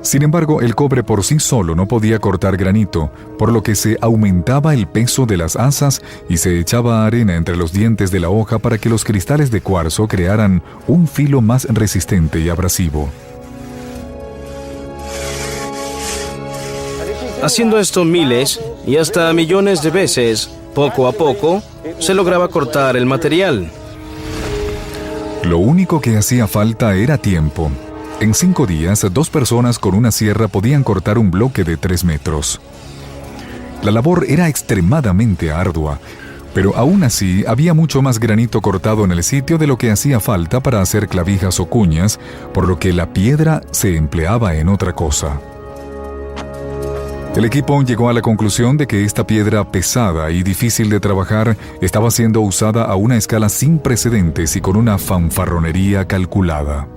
Sin embargo, el cobre por sí solo no podía cortar granito, por lo que se aumentaba el peso de las asas y se echaba arena entre los dientes de la hoja para que los cristales de cuarzo crearan un filo más resistente y abrasivo. Haciendo esto miles y hasta millones de veces, poco a poco, se lograba cortar el material. Lo único que hacía falta era tiempo. En 5 días, 2 personas con una sierra podían cortar un bloque de 3 metros. La labor era extremadamente ardua, pero aún así había mucho más granito cortado en el sitio de lo que hacía falta para hacer clavijas o cuñas, por lo que la piedra se empleaba en otra cosa. El equipo llegó a la conclusión de que esta piedra pesada y difícil de trabajar estaba siendo usada a una escala sin precedentes y con una fanfarronería calculada.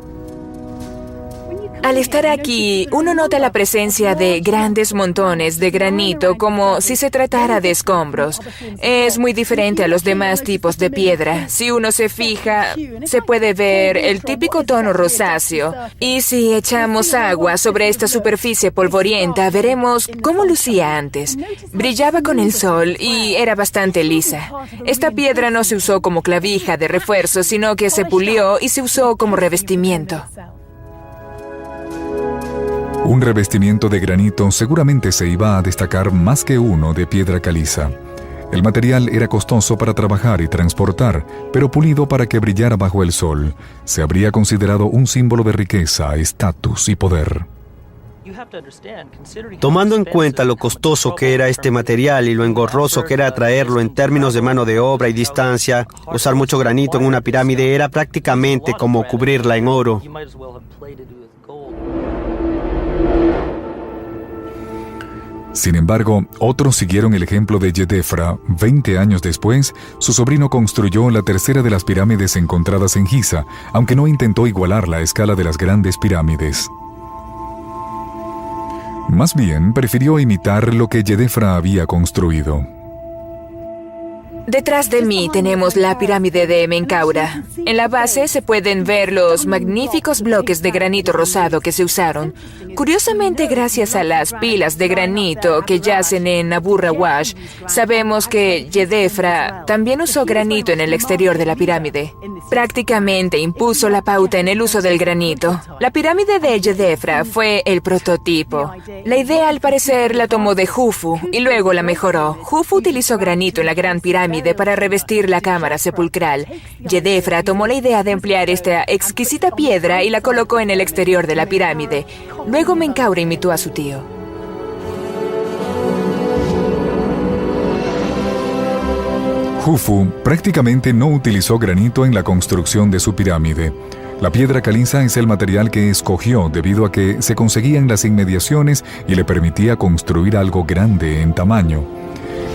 Al estar aquí, uno nota la presencia de grandes montones de granito como si se tratara de escombros. Es muy diferente a los demás tipos de piedra. Si uno se fija, se puede ver el típico tono rosáceo. Y si echamos agua sobre esta superficie polvorienta, veremos cómo lucía antes. Brillaba con el sol y era bastante lisa. Esta piedra no se usó como clavija de refuerzo, sino que se pulió y se usó como revestimiento. Un revestimiento de granito seguramente se iba a destacar más que uno de piedra caliza. El material era costoso para trabajar y transportar, pero pulido para que brillara bajo el sol. Se habría considerado un símbolo de riqueza, estatus y poder. Tomando en cuenta lo costoso que era este material y lo engorroso que era traerlo en términos de mano de obra y distancia, usar mucho granito en una pirámide era prácticamente como cubrirla en oro. Sin embargo, otros siguieron el ejemplo de Yedefra. 20 años después, su sobrino construyó la tercera de las pirámides encontradas en Giza, aunque no intentó igualar la escala de las grandes pirámides. Más bien, prefirió imitar lo que Yedefra había construido. Detrás de mí tenemos la pirámide de Menkaura. En la base se pueden ver los magníficos bloques de granito rosado que se usaron. Curiosamente, gracias a las pilas de granito que yacen en Abu Rawash, sabemos que Yedefra también usó granito en el exterior de la pirámide. Prácticamente impuso la pauta en el uso del granito. La pirámide de Yedefra fue el prototipo. La idea, al parecer, la tomó de Jufu y luego la mejoró. Jufu utilizó granito en la gran pirámide para revestir la cámara sepulcral. Yedefra tomó la idea de emplear esta exquisita piedra y la colocó en el exterior de la pirámide. Luego Menkaura imitó a su tío. Jufu prácticamente no utilizó granito en la construcción de su pirámide. La piedra caliza es el material que escogió debido a que se conseguía en las inmediaciones y le permitía construir algo grande en tamaño.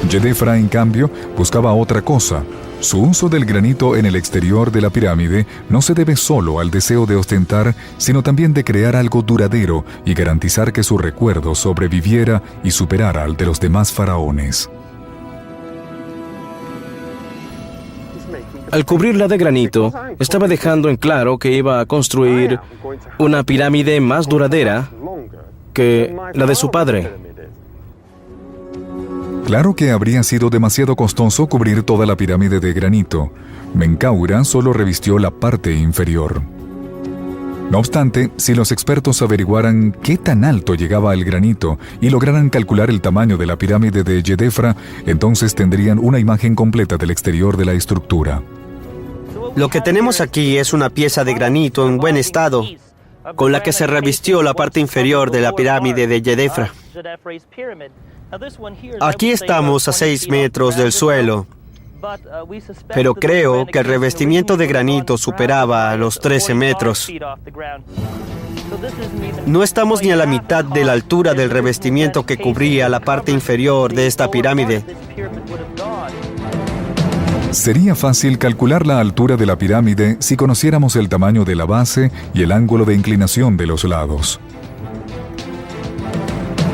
Yedefra, en cambio, buscaba otra cosa. Su uso del granito en el exterior de la pirámide no se debe solo al deseo de ostentar, sino también de crear algo duradero y garantizar que su recuerdo sobreviviera y superara al de los demás faraones. Al cubrirla de granito, estaba dejando en claro que iba a construir una pirámide más duradera que la de su padre. Claro que habría sido demasiado costoso cubrir toda la pirámide de granito. Menkaura solo revistió la parte inferior. No obstante, si los expertos averiguaran qué tan alto llegaba el granito y lograran calcular el tamaño de la pirámide de Yedefra, entonces tendrían una imagen completa del exterior de la estructura. Lo que tenemos aquí es una pieza de granito en buen estado, con la que se revistió la parte inferior de la pirámide de Yedefra. Aquí estamos a 6 metros del suelo, pero creo que el revestimiento de granito superaba los 13 metros. No estamos ni a la mitad de la altura del revestimiento que cubría la parte inferior de esta pirámide. Sería fácil calcular la altura de la pirámide si conociéramos el tamaño de la base y el ángulo de inclinación de los lados.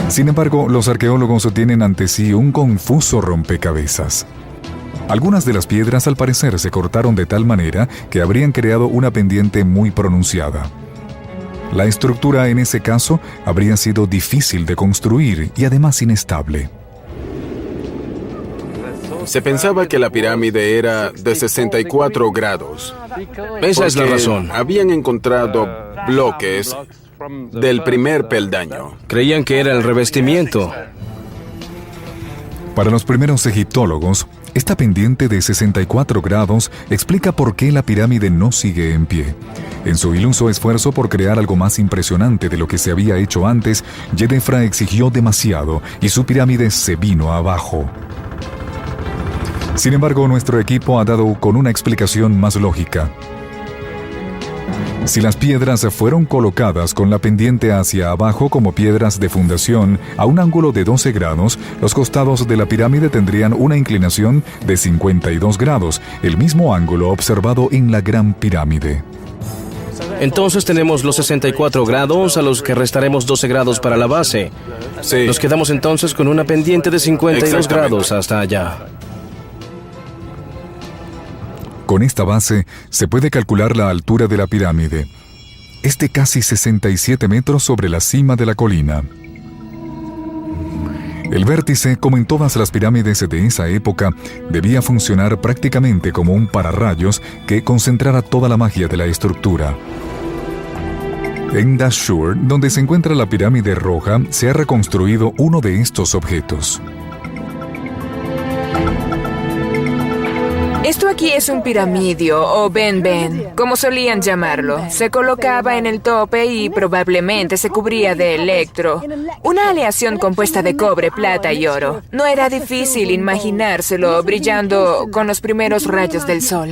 Sin embargo, los arqueólogos tienen ante sí un confuso rompecabezas. Algunas de las piedras al parecer se cortaron de tal manera que habrían creado una pendiente muy pronunciada. La estructura en ese caso habría sido difícil de construir y además inestable. Se pensaba que la pirámide era de 64 grados. Esa es la razón. Habían encontrado bloques del primer peldaño. Creían que era el revestimiento. Para los primeros egiptólogos, esta pendiente de 64 grados explica por qué la pirámide no sigue en pie. En su iluso esfuerzo por crear algo más impresionante de lo que se había hecho antes, Yedefra exigió demasiado y su pirámide se vino abajo. Sin embargo, nuestro equipo ha dado con una explicación más lógica. Si las piedras fueron colocadas con la pendiente hacia abajo como piedras de fundación a un ángulo de 12 grados, los costados de la pirámide tendrían una inclinación de 52 grados, el mismo ángulo observado en la Gran Pirámide. Entonces tenemos los 64 grados, a los que restaremos 12 grados para la base. Sí. Nos quedamos entonces con una pendiente de 52 grados hasta allá. Con esta base se puede calcular la altura de la pirámide. Es de casi 67 metros sobre la cima de la colina. El vértice, como en todas las pirámides de esa época, debía funcionar prácticamente como un pararrayos que concentrara toda la magia de la estructura. En Dashur, donde se encuentra la pirámide roja, se ha reconstruido uno de estos objetos. Esto aquí es un piramidio o ben-ben, como solían llamarlo. Se colocaba en el tope y probablemente se cubría de electro, una aleación compuesta de cobre, plata y oro. No era difícil imaginárselo brillando con los primeros rayos del sol.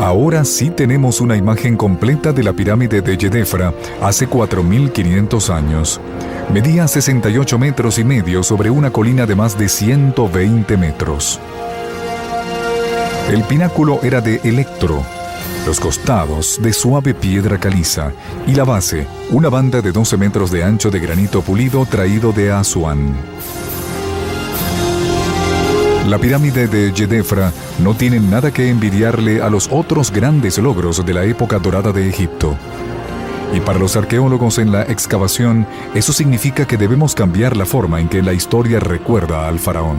Ahora sí tenemos una imagen completa de la pirámide de Djedefra hace 4.500 años. Medía 68 metros y medio sobre una colina de más de 120 metros. El pináculo era de electro, los costados de suave piedra caliza y la base, una banda de 12 metros de ancho de granito pulido traído de Asuán. La pirámide de Djedefra no tiene nada que envidiarle a los otros grandes logros de la época dorada de Egipto. Y para los arqueólogos en la excavación, eso significa que debemos cambiar la forma en que la historia recuerda al faraón.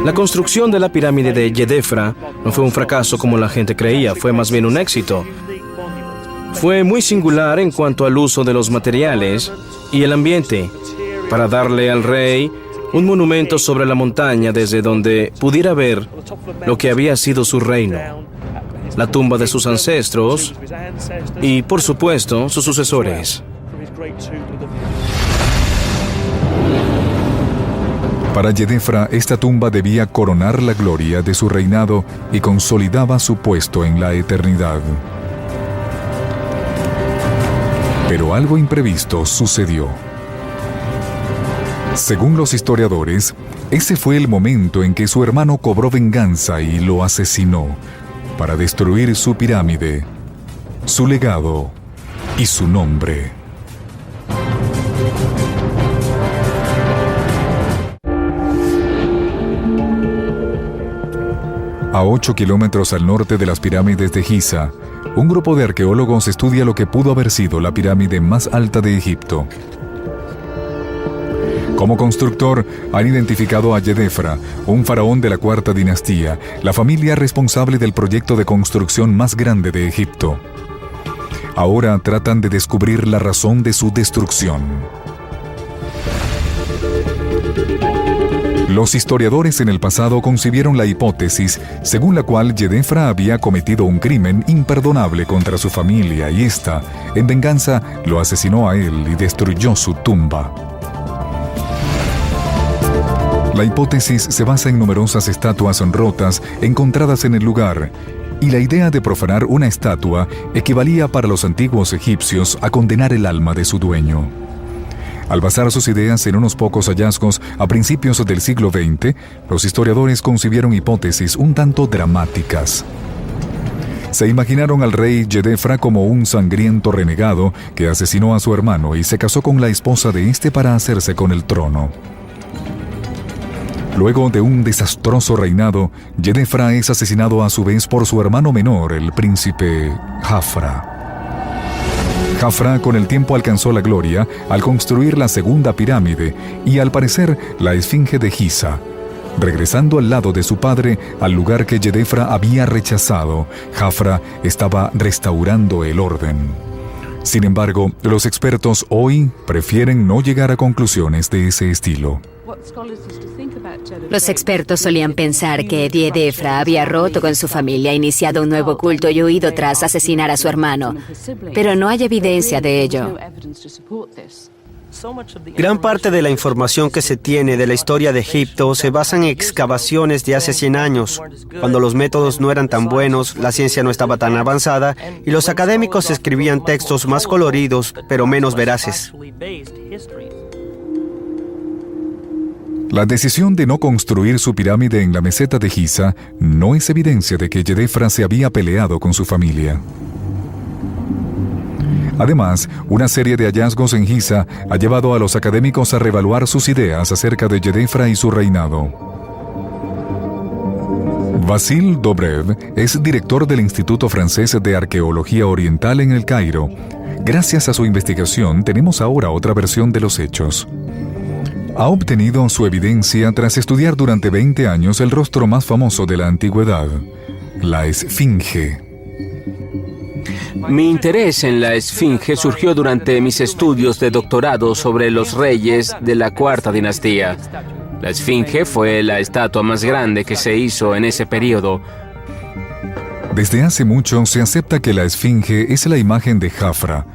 La construcción de la pirámide de Djedefra no fue un fracaso como la gente creía, fue más bien un éxito. Fue muy singular en cuanto al uso de los materiales y el ambiente, para darle al rey un monumento sobre la montaña desde donde pudiera ver lo que había sido su reino, la tumba de sus ancestros y, por supuesto, sus sucesores. Para Djedefra, esta tumba debía coronar la gloria de su reinado y consolidaba su puesto en la eternidad. Pero algo imprevisto sucedió. Según los historiadores, ese fue el momento en que su hermano cobró venganza y lo asesinó para destruir su pirámide, su legado y su nombre. A 8 kilómetros al norte de las pirámides de Giza, un grupo de arqueólogos estudia lo que pudo haber sido la pirámide más alta de Egipto. Como constructor, han identificado a Djedefra, un faraón de la cuarta dinastía, la familia responsable del proyecto de construcción más grande de Egipto. Ahora tratan de descubrir la razón de su destrucción. Los historiadores en el pasado concibieron la hipótesis según la cual Djedefra había cometido un crimen imperdonable contra su familia y ésta, en venganza, lo asesinó a él y destruyó su tumba. La hipótesis se basa en numerosas estatuas rotas encontradas en el lugar, y la idea de profanar una estatua equivalía para los antiguos egipcios a condenar el alma de su dueño. Al basar sus ideas en unos pocos hallazgos a principios del siglo XX, los historiadores concibieron hipótesis un tanto dramáticas. Se imaginaron al rey Djedefra como un sangriento renegado que asesinó a su hermano y se casó con la esposa de este para hacerse con el trono. Luego de un desastroso reinado, Djedefra es asesinado a su vez por su hermano menor, el príncipe Jafra. Jafra con el tiempo alcanzó la gloria al construir la segunda pirámide y al parecer la esfinge de Giza. Regresando al lado de su padre, al lugar que Djedefra había rechazado, Jafra estaba restaurando el orden. Sin embargo, los expertos hoy prefieren no llegar a conclusiones de ese estilo. Los expertos solían pensar que Djedefra había roto con su familia, iniciado un nuevo culto y huido tras asesinar a su hermano, pero no hay evidencia de ello. Gran parte de la información que se tiene de la historia de Egipto se basa en excavaciones de hace 100 años, cuando los métodos no eran tan buenos, la ciencia no estaba tan avanzada y los académicos escribían textos más coloridos, pero menos veraces. La decisión de no construir su pirámide en la meseta de Giza no es evidencia de que Djedefra se había peleado con su familia. Además, una serie de hallazgos en Giza ha llevado a los académicos a reevaluar sus ideas acerca de Djedefra y su reinado. Vasile Dobrev es director del Instituto Francés de Arqueología Oriental en El Cairo. Gracias a su investigación, tenemos ahora otra versión de los hechos. Ha obtenido su evidencia tras estudiar durante 20 años el rostro más famoso de la antigüedad, la Esfinge. Mi interés en la Esfinge surgió durante mis estudios de doctorado sobre los reyes de la cuarta dinastía. La Esfinge fue la estatua más grande que se hizo en ese periodo. Desde hace mucho se acepta que la Esfinge es la imagen de Jafra,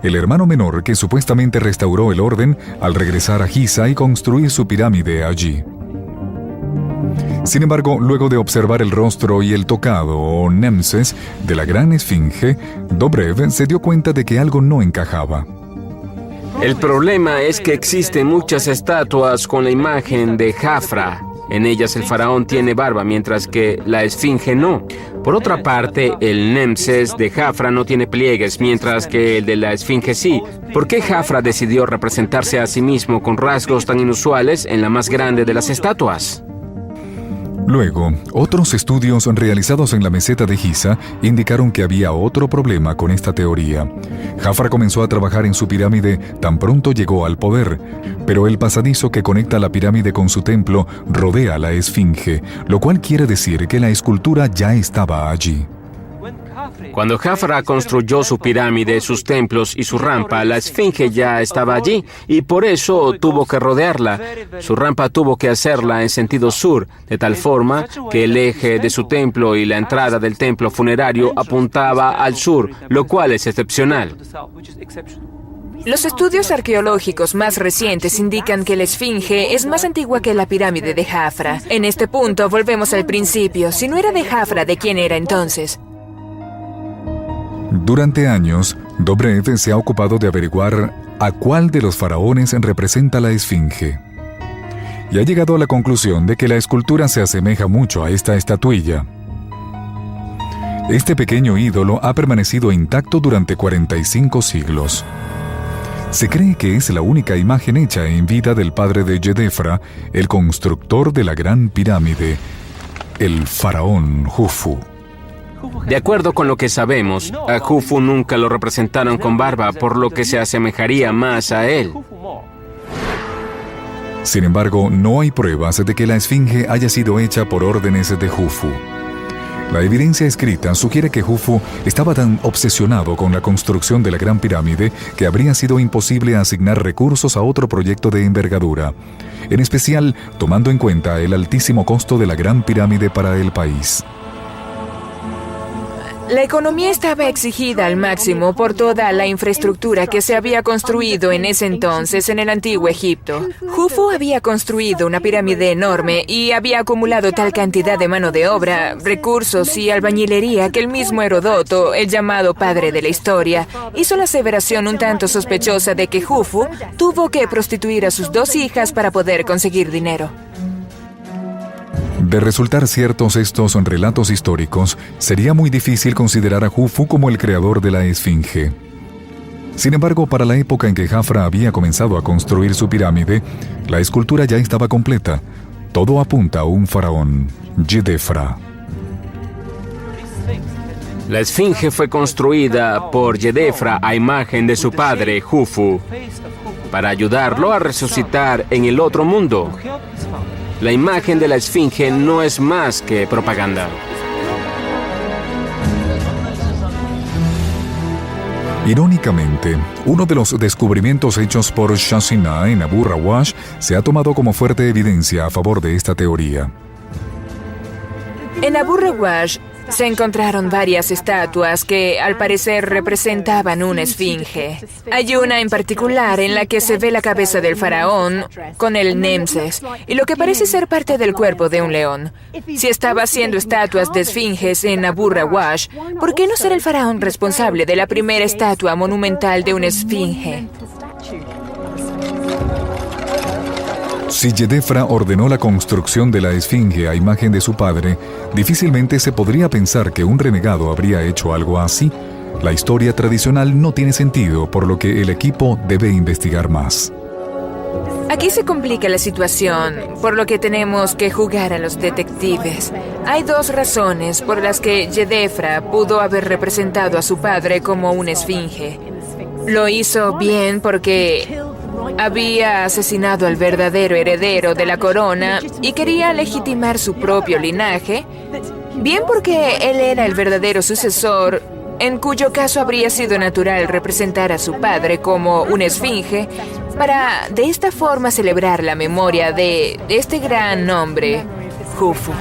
el hermano menor que supuestamente restauró el orden al regresar a Giza y construir su pirámide allí. Sin embargo, luego de observar el rostro y el tocado o nemses de la gran esfinge, Dobrev se dio cuenta de que algo no encajaba. El problema es que existen muchas estatuas con la imagen de Jafra. En ellas el faraón tiene barba, mientras que la esfinge no. Por otra parte, el Nemses de Jafra no tiene pliegues, mientras que el de la esfinge sí. ¿Por qué Jafra decidió representarse a sí mismo con rasgos tan inusuales en la más grande de las estatuas? Luego, otros estudios realizados en la meseta de Giza indicaron que había otro problema con esta teoría. Jafra comenzó a trabajar en su pirámide tan pronto llegó al poder, pero el pasadizo que conecta la pirámide con su templo rodea la esfinge, lo cual quiere decir que la escultura ya estaba allí. Cuando Jafra construyó su pirámide, sus templos y su rampa, la esfinge ya estaba allí y por eso tuvo que rodearla. Su rampa tuvo que hacerla en sentido sur, de tal forma que el eje de su templo y la entrada del templo funerario apuntaba al sur, lo cual es excepcional. Los estudios arqueológicos más recientes indican que la esfinge es más antigua que la pirámide de Jafra. En este punto volvemos al principio. Si no era de Jafra, ¿de quién era entonces? Durante años, Dobrev se ha ocupado de averiguar a cuál de los faraones representa la esfinge. Y ha llegado a la conclusión de que la escultura se asemeja mucho a esta estatuilla. Este pequeño ídolo ha permanecido intacto durante 45 siglos. Se cree que es la única imagen hecha en vida del padre de Yedefra, el constructor de la Gran Pirámide, el faraón Jufu. De acuerdo con lo que sabemos, a Jufu nunca lo representaron con barba, por lo que se asemejaría más a él. Sin embargo, no hay pruebas de que la esfinge haya sido hecha por órdenes de Jufu. La evidencia escrita sugiere que Jufu estaba tan obsesionado con la construcción de la Gran Pirámide que habría sido imposible asignar recursos a otro proyecto de envergadura, en especial tomando en cuenta el altísimo costo de la Gran Pirámide para el país. La economía estaba exigida al máximo por toda la infraestructura que se había construido en ese entonces en el antiguo Egipto. Jufu había construido una pirámide enorme y había acumulado tal cantidad de mano de obra, recursos y albañilería que el mismo Heródoto, el llamado padre de la historia, hizo la aseveración un tanto sospechosa de que Jufu tuvo que prostituir a sus 2 hijas para poder conseguir dinero. De resultar ciertos estos relatos históricos, sería muy difícil considerar a Jufu como el creador de la esfinge. Sin embargo, para la época en que Jafra había comenzado a construir su pirámide, la escultura ya estaba completa. Todo apunta a un faraón, Yedefra. La esfinge fue construida por Yedefra a imagen de su padre, Jufu, para ayudarlo a resucitar en el otro mundo. La imagen de la esfinge no es más que propaganda. Irónicamente, uno de los descubrimientos hechos por Shashina en Abu Rawash se ha tomado como fuerte evidencia a favor de esta teoría. En Abu Rawash se encontraron varias estatuas que, al parecer, representaban una esfinge. Hay una en particular en la que se ve la cabeza del faraón con el Nemses y lo que parece ser parte del cuerpo de un león. Si estaba haciendo estatuas de esfinges en Abu Rawash, ¿por qué no ser el faraón responsable de la primera estatua monumental de una esfinge? Si Yedefra ordenó la construcción de la esfinge a imagen de su padre, difícilmente se podría pensar que un renegado habría hecho algo así. La historia tradicional no tiene sentido, por lo que el equipo debe investigar más. Aquí se complica la situación, por lo que tenemos que jugar a los detectives. Hay 2 razones por las que Yedefra pudo haber representado a su padre como una esfinge. Lo hizo bien porque había asesinado al verdadero heredero de la corona y quería legitimar su propio linaje, bien porque él era el verdadero sucesor, en cuyo caso habría sido natural representar a su padre como una esfinge para de esta forma celebrar la memoria de este gran hombre, Jufu.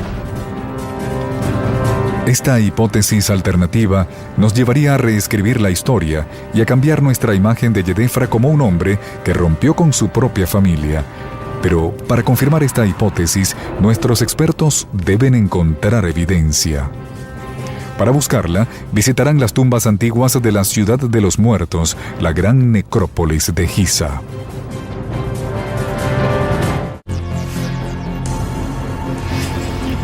Esta hipótesis alternativa nos llevaría a reescribir la historia y a cambiar nuestra imagen de Yedefra como un hombre que rompió con su propia familia. Pero para confirmar esta hipótesis, nuestros expertos deben encontrar evidencia. Para buscarla, visitarán las tumbas antiguas de la Ciudad de los Muertos, la gran necrópolis de Giza.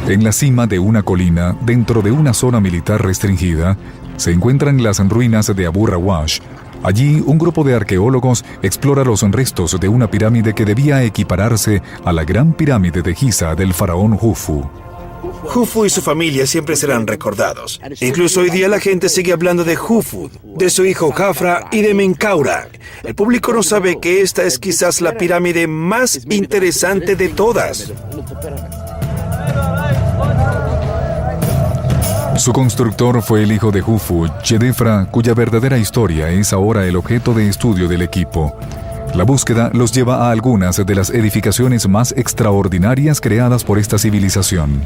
En la cima de una colina, dentro de una zona militar restringida, se encuentran las ruinas de Abu Rawash. Allí, un grupo de arqueólogos explora los restos de una pirámide que debía equipararse a la gran pirámide de Giza del faraón Jufu. Jufu y su familia siempre serán recordados. Incluso hoy día la gente sigue hablando de Jufu, de su hijo Khafra y de Menkaura. El público no sabe que esta es quizás la pirámide más interesante de todas. Su constructor fue el hijo de Jufu, Yedefra, cuya verdadera historia es ahora el objeto de estudio del equipo. La búsqueda los lleva a algunas de las edificaciones más extraordinarias creadas por esta civilización.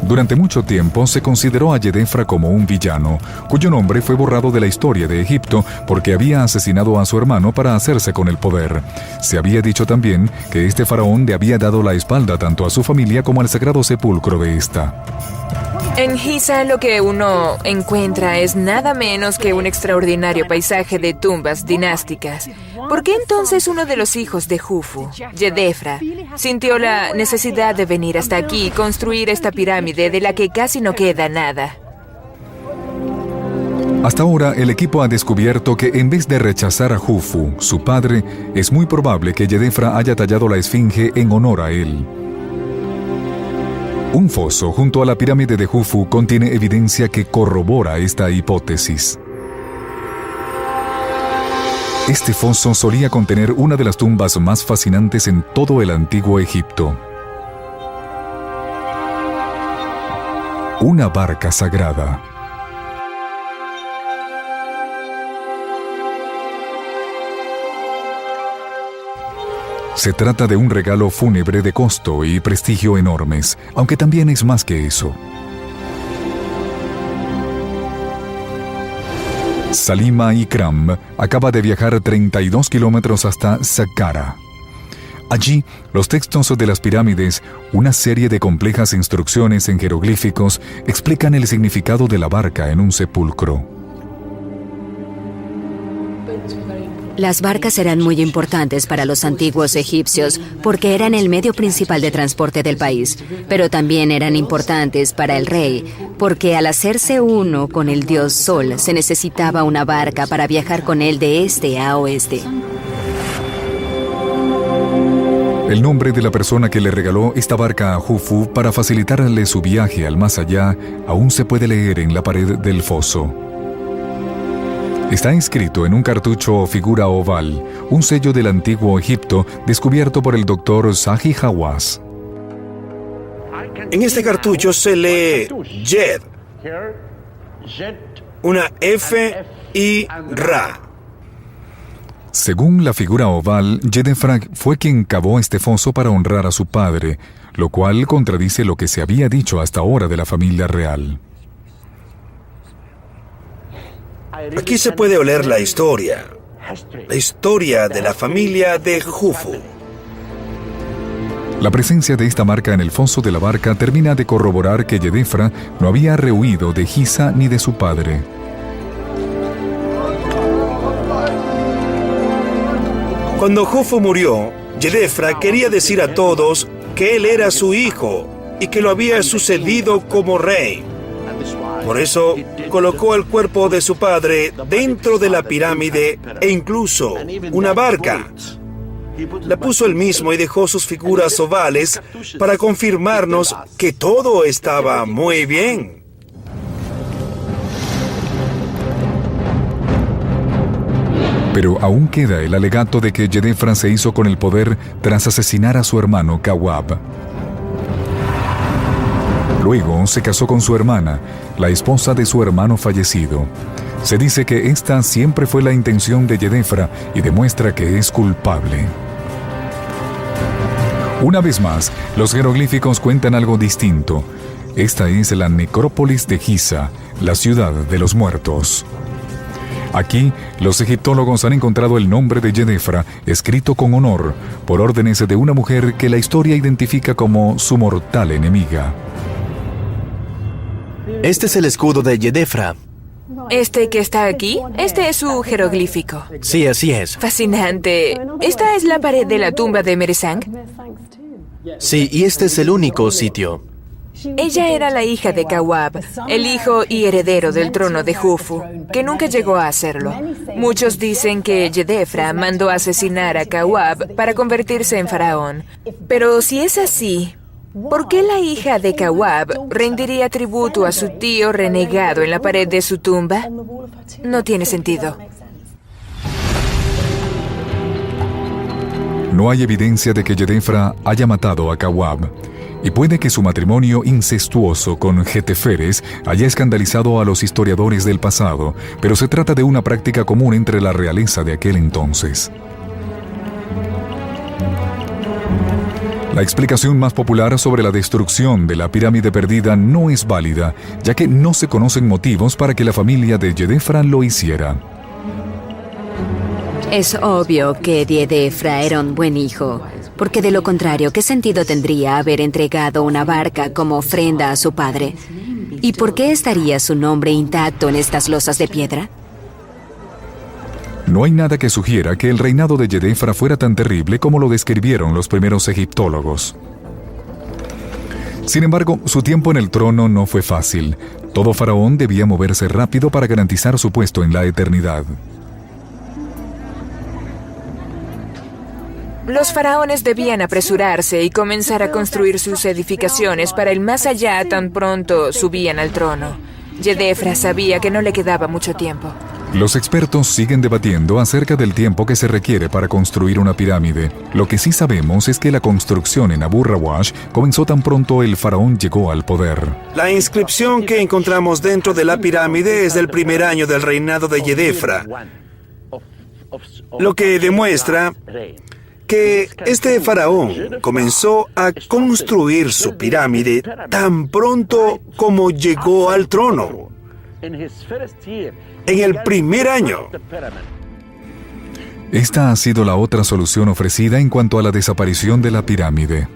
Durante mucho tiempo se consideró a Yedefra como un villano, cuyo nombre fue borrado de la historia de Egipto porque había asesinado a su hermano para hacerse con el poder. Se había dicho también que este faraón le había dado la espalda tanto a su familia como al sagrado sepulcro de esta. En Giza lo que uno encuentra es nada menos que un extraordinario paisaje de tumbas dinásticas. ¿Por qué entonces uno de los hijos de Jufu, Yedefra, sintió la necesidad de venir hasta aquí y construir esta pirámide de la que casi no queda nada? Hasta ahora, el equipo ha descubierto que en vez de rechazar a Jufu, su padre, es muy probable que Yedefra haya tallado la esfinge en honor a él. Un foso junto a la pirámide de Jufu contiene evidencia que corrobora esta hipótesis. Este foso solía contener una de las tumbas más fascinantes en todo el antiguo Egipto. Una barca sagrada. Se trata de un regalo fúnebre de costo y prestigio enormes, aunque también es más que eso. Salima Ikram acaba de viajar 32 kilómetros hasta Saqqara. Allí, los textos de las pirámides, una serie de complejas instrucciones en jeroglíficos, explican el significado de la barca en un sepulcro. Las barcas eran muy importantes para los antiguos egipcios porque eran el medio principal de transporte del país, pero también eran importantes para el rey porque al hacerse uno con el dios Sol se necesitaba una barca para viajar con él de este a oeste. El nombre de la persona que le regaló esta barca a Jufu para facilitarle su viaje al más allá aún se puede leer en la pared del foso. Está inscrito en un cartucho o figura oval, un sello del antiguo Egipto descubierto por el doctor Zahi Hawass. En este cartucho se lee Yed, una F y Ra. Según la figura oval, Yedefra fue quien cavó este foso para honrar a su padre, lo cual contradice lo que se había dicho hasta ahora de la familia real. Aquí se puede oler la historia de la familia de Jufu. La presencia de esta marca en el foso de la barca termina de corroborar que Yedefra no había rehuido de Giza ni de su padre. Cuando Jufu murió, Yedefra quería decir a todos que él era su hijo y que lo había sucedido como rey. Por eso, colocó el cuerpo de su padre dentro de la pirámide e incluso una barca. La puso él mismo y dejó sus figuras ovales para confirmarnos que todo estaba muy bien. Pero aún queda el alegato de que Yedefra se hizo con el poder tras asesinar a su hermano Kawab. Luego se casó con su hermana, la esposa de su hermano fallecido. Se dice que esta siempre fue la intención de Yedefra y demuestra que es culpable. Una vez más, los jeroglíficos cuentan algo distinto. Esta es la necrópolis de Giza, la ciudad de los muertos. Aquí, los egiptólogos han encontrado el nombre de Yedefra escrito con honor por órdenes de una mujer que la historia identifica como su mortal enemiga. Este es el escudo de Yedefra. ¿Este que está aquí? Este es su jeroglífico. Sí, así es. Fascinante. ¿Esta es la pared de la tumba de Meresang? Sí, y este es el único sitio. Ella era la hija de Kawab, el hijo y heredero del trono de Jufu, que nunca llegó a hacerlo. Muchos dicen que Yedefra mandó asesinar a Kawab para convertirse en faraón. Pero si es así, ¿por qué la hija de Kawab rendiría tributo a su tío renegado en la pared de su tumba? No tiene sentido. No hay evidencia de que Yedefra haya matado a Kawab, y puede que su matrimonio incestuoso con Jeteferes haya escandalizado a los historiadores del pasado, pero se trata de una práctica común entre la realeza de aquel entonces. La explicación más popular sobre la destrucción de la pirámide perdida no es válida, ya que no se conocen motivos para que la familia de Yedefra lo hiciera. Es obvio que Yedefra era un buen hijo, porque de lo contrario, ¿qué sentido tendría haber entregado una barca como ofrenda a su padre? ¿Y por qué estaría su nombre intacto en estas losas de piedra? No hay nada que sugiera que el reinado de Yedefra fuera tan terrible como lo describieron los primeros egiptólogos. Sin embargo, su tiempo en el trono no fue fácil. Todo faraón debía moverse rápido para garantizar su puesto en la eternidad. Los faraones debían apresurarse y comenzar a construir sus edificaciones para el más allá tan pronto subían al trono. Yedefra sabía que no le quedaba mucho tiempo. Los expertos siguen debatiendo acerca del tiempo que se requiere para construir una pirámide. Lo que sí sabemos es que la construcción en Abu Rawash comenzó tan pronto el faraón llegó al poder. La inscripción que encontramos dentro de la pirámide es del primer año del reinado de Yedefra, lo que demuestra que este faraón comenzó a construir su pirámide tan pronto como llegó al trono, en el primer año. Esta ha sido la otra solución ofrecida en cuanto a la desaparición de la pirámide.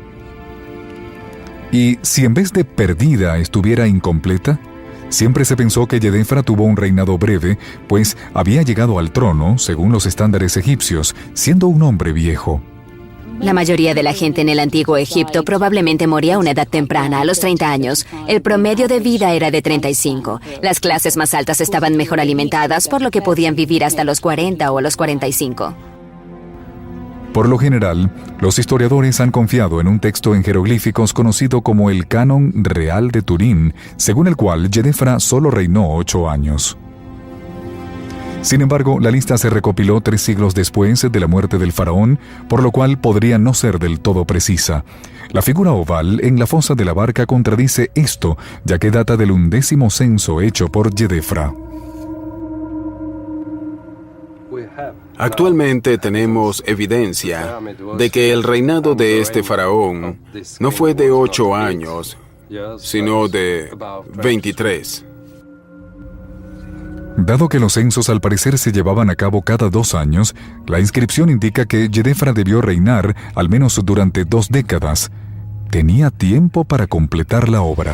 Y si en vez de perdida estuviera incompleta, siempre se pensó que Yedefra tuvo un reinado breve, pues había llegado al trono, según los estándares egipcios, siendo un hombre viejo. La mayoría de la gente en el antiguo Egipto probablemente moría a una edad temprana, a los 30 años. El promedio de vida era de 35. Las clases más altas estaban mejor alimentadas, por lo que podían vivir hasta los 40 o los 45. Por lo general, los historiadores han confiado en un texto en jeroglíficos conocido como el Canon Real de Turín, según el cual Yedefra solo reinó 8 años. Sin embargo, la lista se recopiló 3 siglos después de la muerte del faraón, por lo cual podría no ser del todo precisa. La figura oval en la fosa de la barca contradice esto, ya que data del 11º censo hecho por Yedefra. Actualmente tenemos evidencia de que el reinado de este faraón no fue de 8 años, sino de 23. Dado que los censos al parecer se llevaban a cabo cada 2 años, la inscripción indica que Yedefra debió reinar al menos durante 2 décadas. Tenía tiempo para completar la obra.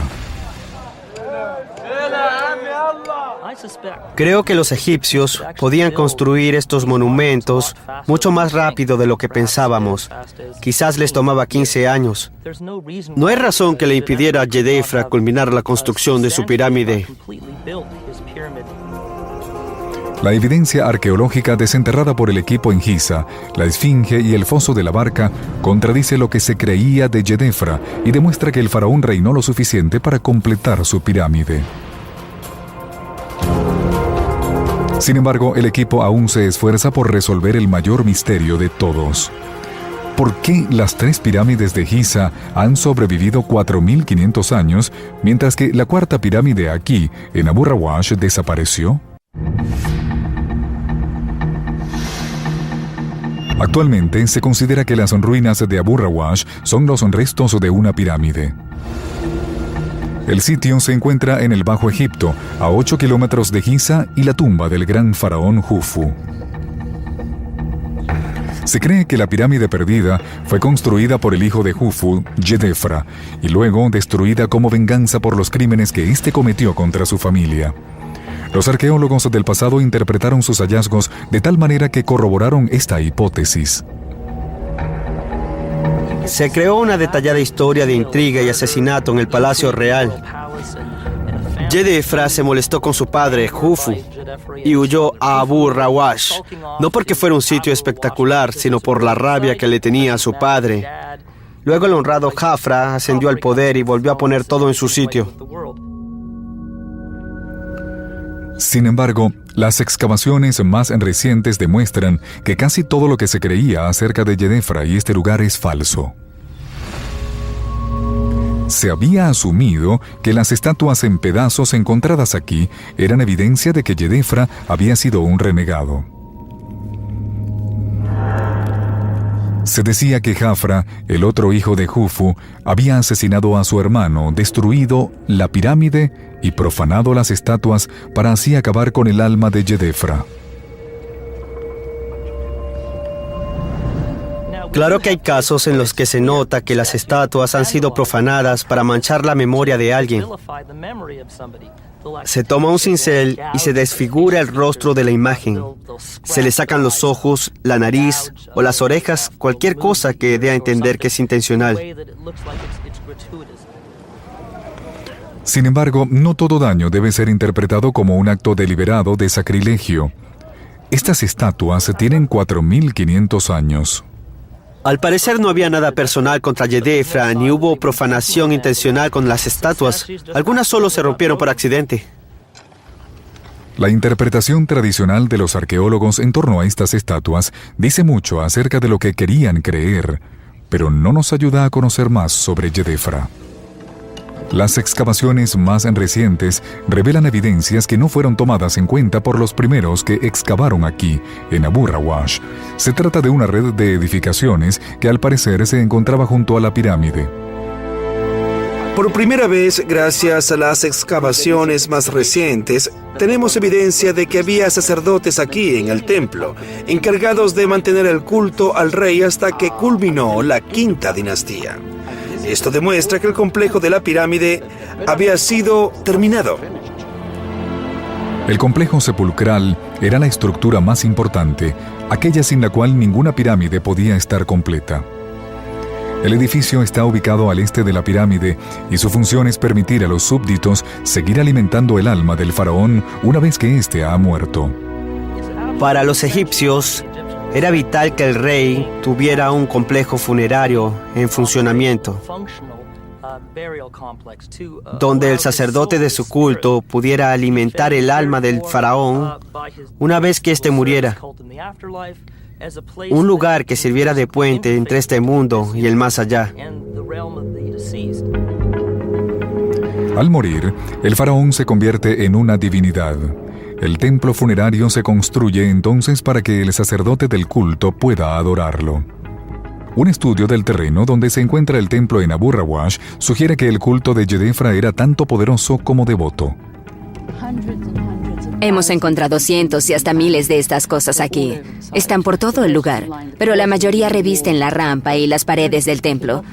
Creo que los egipcios podían construir estos monumentos mucho más rápido de lo que pensábamos. Quizás les tomaba 15 años. No hay razón que le impidiera a Yedefra culminar la construcción de su pirámide. La evidencia arqueológica desenterrada por el equipo en Giza, la esfinge y el foso de la barca contradice lo que se creía de Yedefra y demuestra que el faraón reinó lo suficiente para completar su pirámide. Sin embargo, el equipo aún se esfuerza por resolver el mayor misterio de todos. ¿Por qué las 3 pirámides de Giza han sobrevivido 4.500 años, mientras que la 4ª pirámide aquí, en Abu Rawash, desapareció? Actualmente se considera que las ruinas de Abu Rawash son los restos de una pirámide. El sitio se encuentra en el Bajo Egipto, a 8 kilómetros de Giza y la tumba del gran faraón Jufu. Se cree que la pirámide perdida fue construida por el hijo de Jufu, Yedefra, y luego destruida como venganza por los crímenes que éste cometió contra su familia. Los arqueólogos del pasado interpretaron sus hallazgos de tal manera que corroboraron esta hipótesis. Se creó una detallada historia de intriga y asesinato en el Palacio Real. Yedefra se molestó con su padre, Jufu, y huyó a Abu Rawash, no porque fuera un sitio espectacular, sino por la rabia que le tenía a su padre. Luego el honrado Jafra ascendió al poder y volvió a poner todo en su sitio. Sin embargo, las excavaciones más recientes demuestran que casi todo lo que se creía acerca de Yedefra y este lugar es falso. Se había asumido que las estatuas en pedazos encontradas aquí eran evidencia de que Yedefra había sido un renegado. Se decía que Jafra, el otro hijo de Jufu, había asesinado a su hermano, destruido la pirámide y profanado las estatuas para así acabar con el alma de Yedefra. Claro que hay casos en los que se nota que las estatuas han sido profanadas para manchar la memoria de alguien. Se toma un cincel y se desfigura el rostro de la imagen. Se le sacan los ojos, la nariz o las orejas, cualquier cosa que dé a entender que es intencional. Sin embargo, no todo daño debe ser interpretado como un acto deliberado de sacrilegio. Estas estatuas tienen 4.500 años. Al parecer no había nada personal contra Yedefra, ni hubo profanación intencional con las estatuas. Algunas solo se rompieron por accidente. La interpretación tradicional de los arqueólogos en torno a estas estatuas dice mucho acerca de lo que querían creer, pero no nos ayuda a conocer más sobre Yedefra. Las excavaciones más recientes revelan evidencias que no fueron tomadas en cuenta por los primeros que excavaron aquí, en Abu Rawash. Se trata de una red de edificaciones que al parecer se encontraba junto a la pirámide. Por primera vez, gracias a las excavaciones más recientes, tenemos evidencia de que había sacerdotes aquí en el templo, encargados de mantener el culto al rey hasta que culminó la quinta dinastía. Esto demuestra que el complejo de la pirámide había sido terminado. El complejo sepulcral era la estructura más importante, aquella sin la cual ninguna pirámide podía estar completa. El edificio está ubicado al este de la pirámide y su función es permitir a los súbditos seguir alimentando el alma del faraón una vez que éste ha muerto. Para los egipcios, era vital que el rey tuviera un complejo funerario en funcionamiento, donde el sacerdote de su culto pudiera alimentar el alma del faraón una vez que éste muriera. Un lugar que sirviera de puente entre este mundo y el más allá. Al morir, el faraón se convierte en una divinidad. El templo funerario se construye entonces para que el sacerdote del culto pueda adorarlo. Un estudio del terreno donde se encuentra el templo en Abu Rawash sugiere que el culto de Yedefra era tanto poderoso como devoto. Hemos encontrado cientos y hasta miles de estas cosas aquí. Están por todo el lugar, pero la mayoría revisten la rampa y las paredes del templo.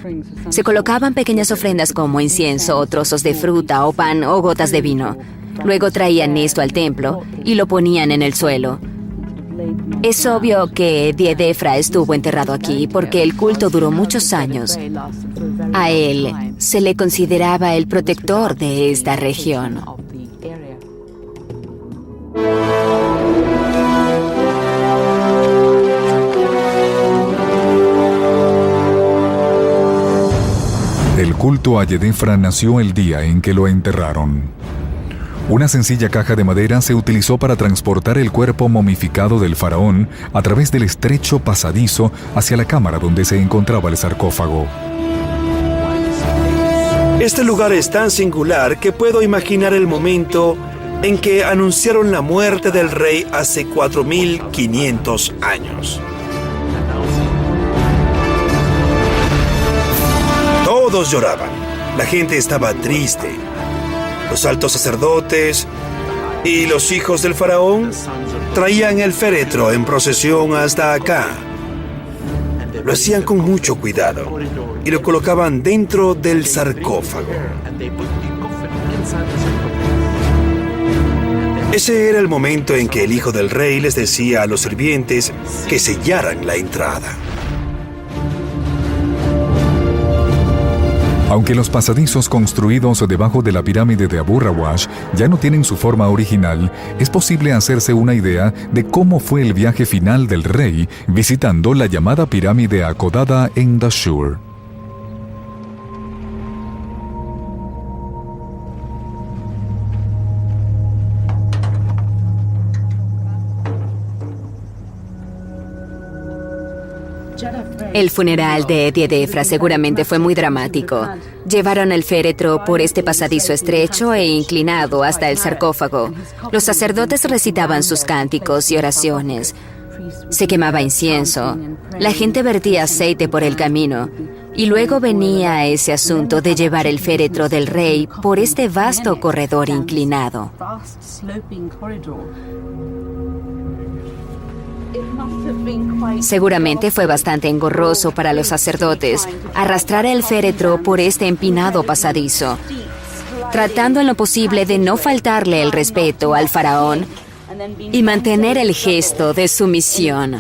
Se colocaban pequeñas ofrendas como incienso o trozos de fruta o pan o gotas de vino. Luego traían esto al templo y lo ponían en el suelo. Es obvio que Yedefra estuvo enterrado aquí porque el culto duró muchos años. A él se le consideraba el protector de esta región. El culto a Yedefra nació el día en que lo enterraron. Una sencilla caja de madera se utilizó para transportar el cuerpo momificado del faraón a través del estrecho pasadizo hacia la cámara donde se encontraba el sarcófago. Este lugar es tan singular que puedo imaginar el momento en que anunciaron la muerte del rey hace 4.500 años. Todos lloraban. La gente estaba triste. Los altos sacerdotes y los hijos del faraón traían el féretro en procesión hasta acá. Lo hacían con mucho cuidado y lo colocaban dentro del sarcófago. Ese era el momento en que el hijo del rey les decía a los sirvientes que sellaran la entrada. Aunque los pasadizos construidos debajo de la pirámide de Abu Rawash ya no tienen su forma original, es posible hacerse una idea de cómo fue el viaje final del rey visitando la llamada pirámide acodada en Dashur. El funeral de Diedefra seguramente fue muy dramático. Llevaron el féretro por este pasadizo estrecho e inclinado hasta el sarcófago. Los sacerdotes recitaban sus cánticos y oraciones. Se quemaba incienso. La gente vertía aceite por el camino. Y luego venía ese asunto de llevar el féretro del rey por este vasto corredor inclinado. Seguramente fue bastante engorroso para los sacerdotes arrastrar el féretro por este empinado pasadizo, tratando en lo posible de no faltarle el respeto al faraón y mantener el gesto de sumisión.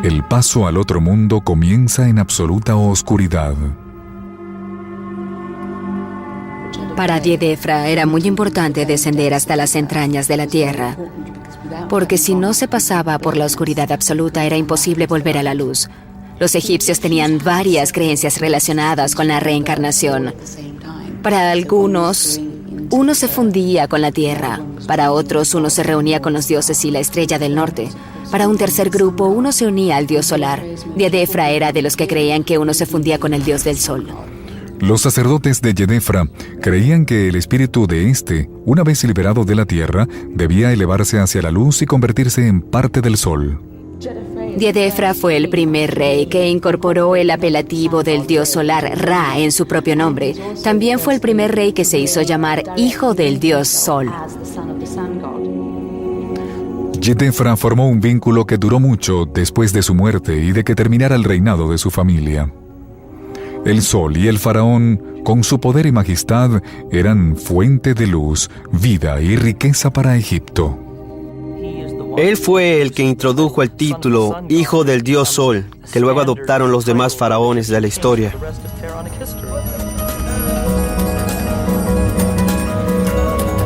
El paso al otro mundo comienza en absoluta oscuridad. Para Diedefra era muy importante descender hasta las entrañas de la tierra, porque si no se pasaba por la oscuridad absoluta era imposible volver a la luz. Los egipcios tenían varias creencias relacionadas con la reencarnación. Para algunos, uno se fundía con la tierra, para otros uno se reunía con los dioses y la estrella del norte. Para un tercer grupo, uno se unía al dios solar. Diedefra era de los que creían que uno se fundía con el dios del sol. Los sacerdotes de Diedefra creían que el espíritu de éste, una vez liberado de la tierra, debía elevarse hacia la luz y convertirse en parte del sol. Diedefra fue el primer rey que incorporó el apelativo del dios solar Ra en su propio nombre. También fue el primer rey que se hizo llamar hijo del dios sol. Diedefra formó un vínculo que duró mucho después de su muerte y de que terminara el reinado de su familia. El sol y el faraón, con su poder y majestad, eran fuente de luz, vida y riqueza para Egipto. Él fue el que introdujo el título Hijo del Dios Sol, que luego adoptaron los demás faraones de la historia.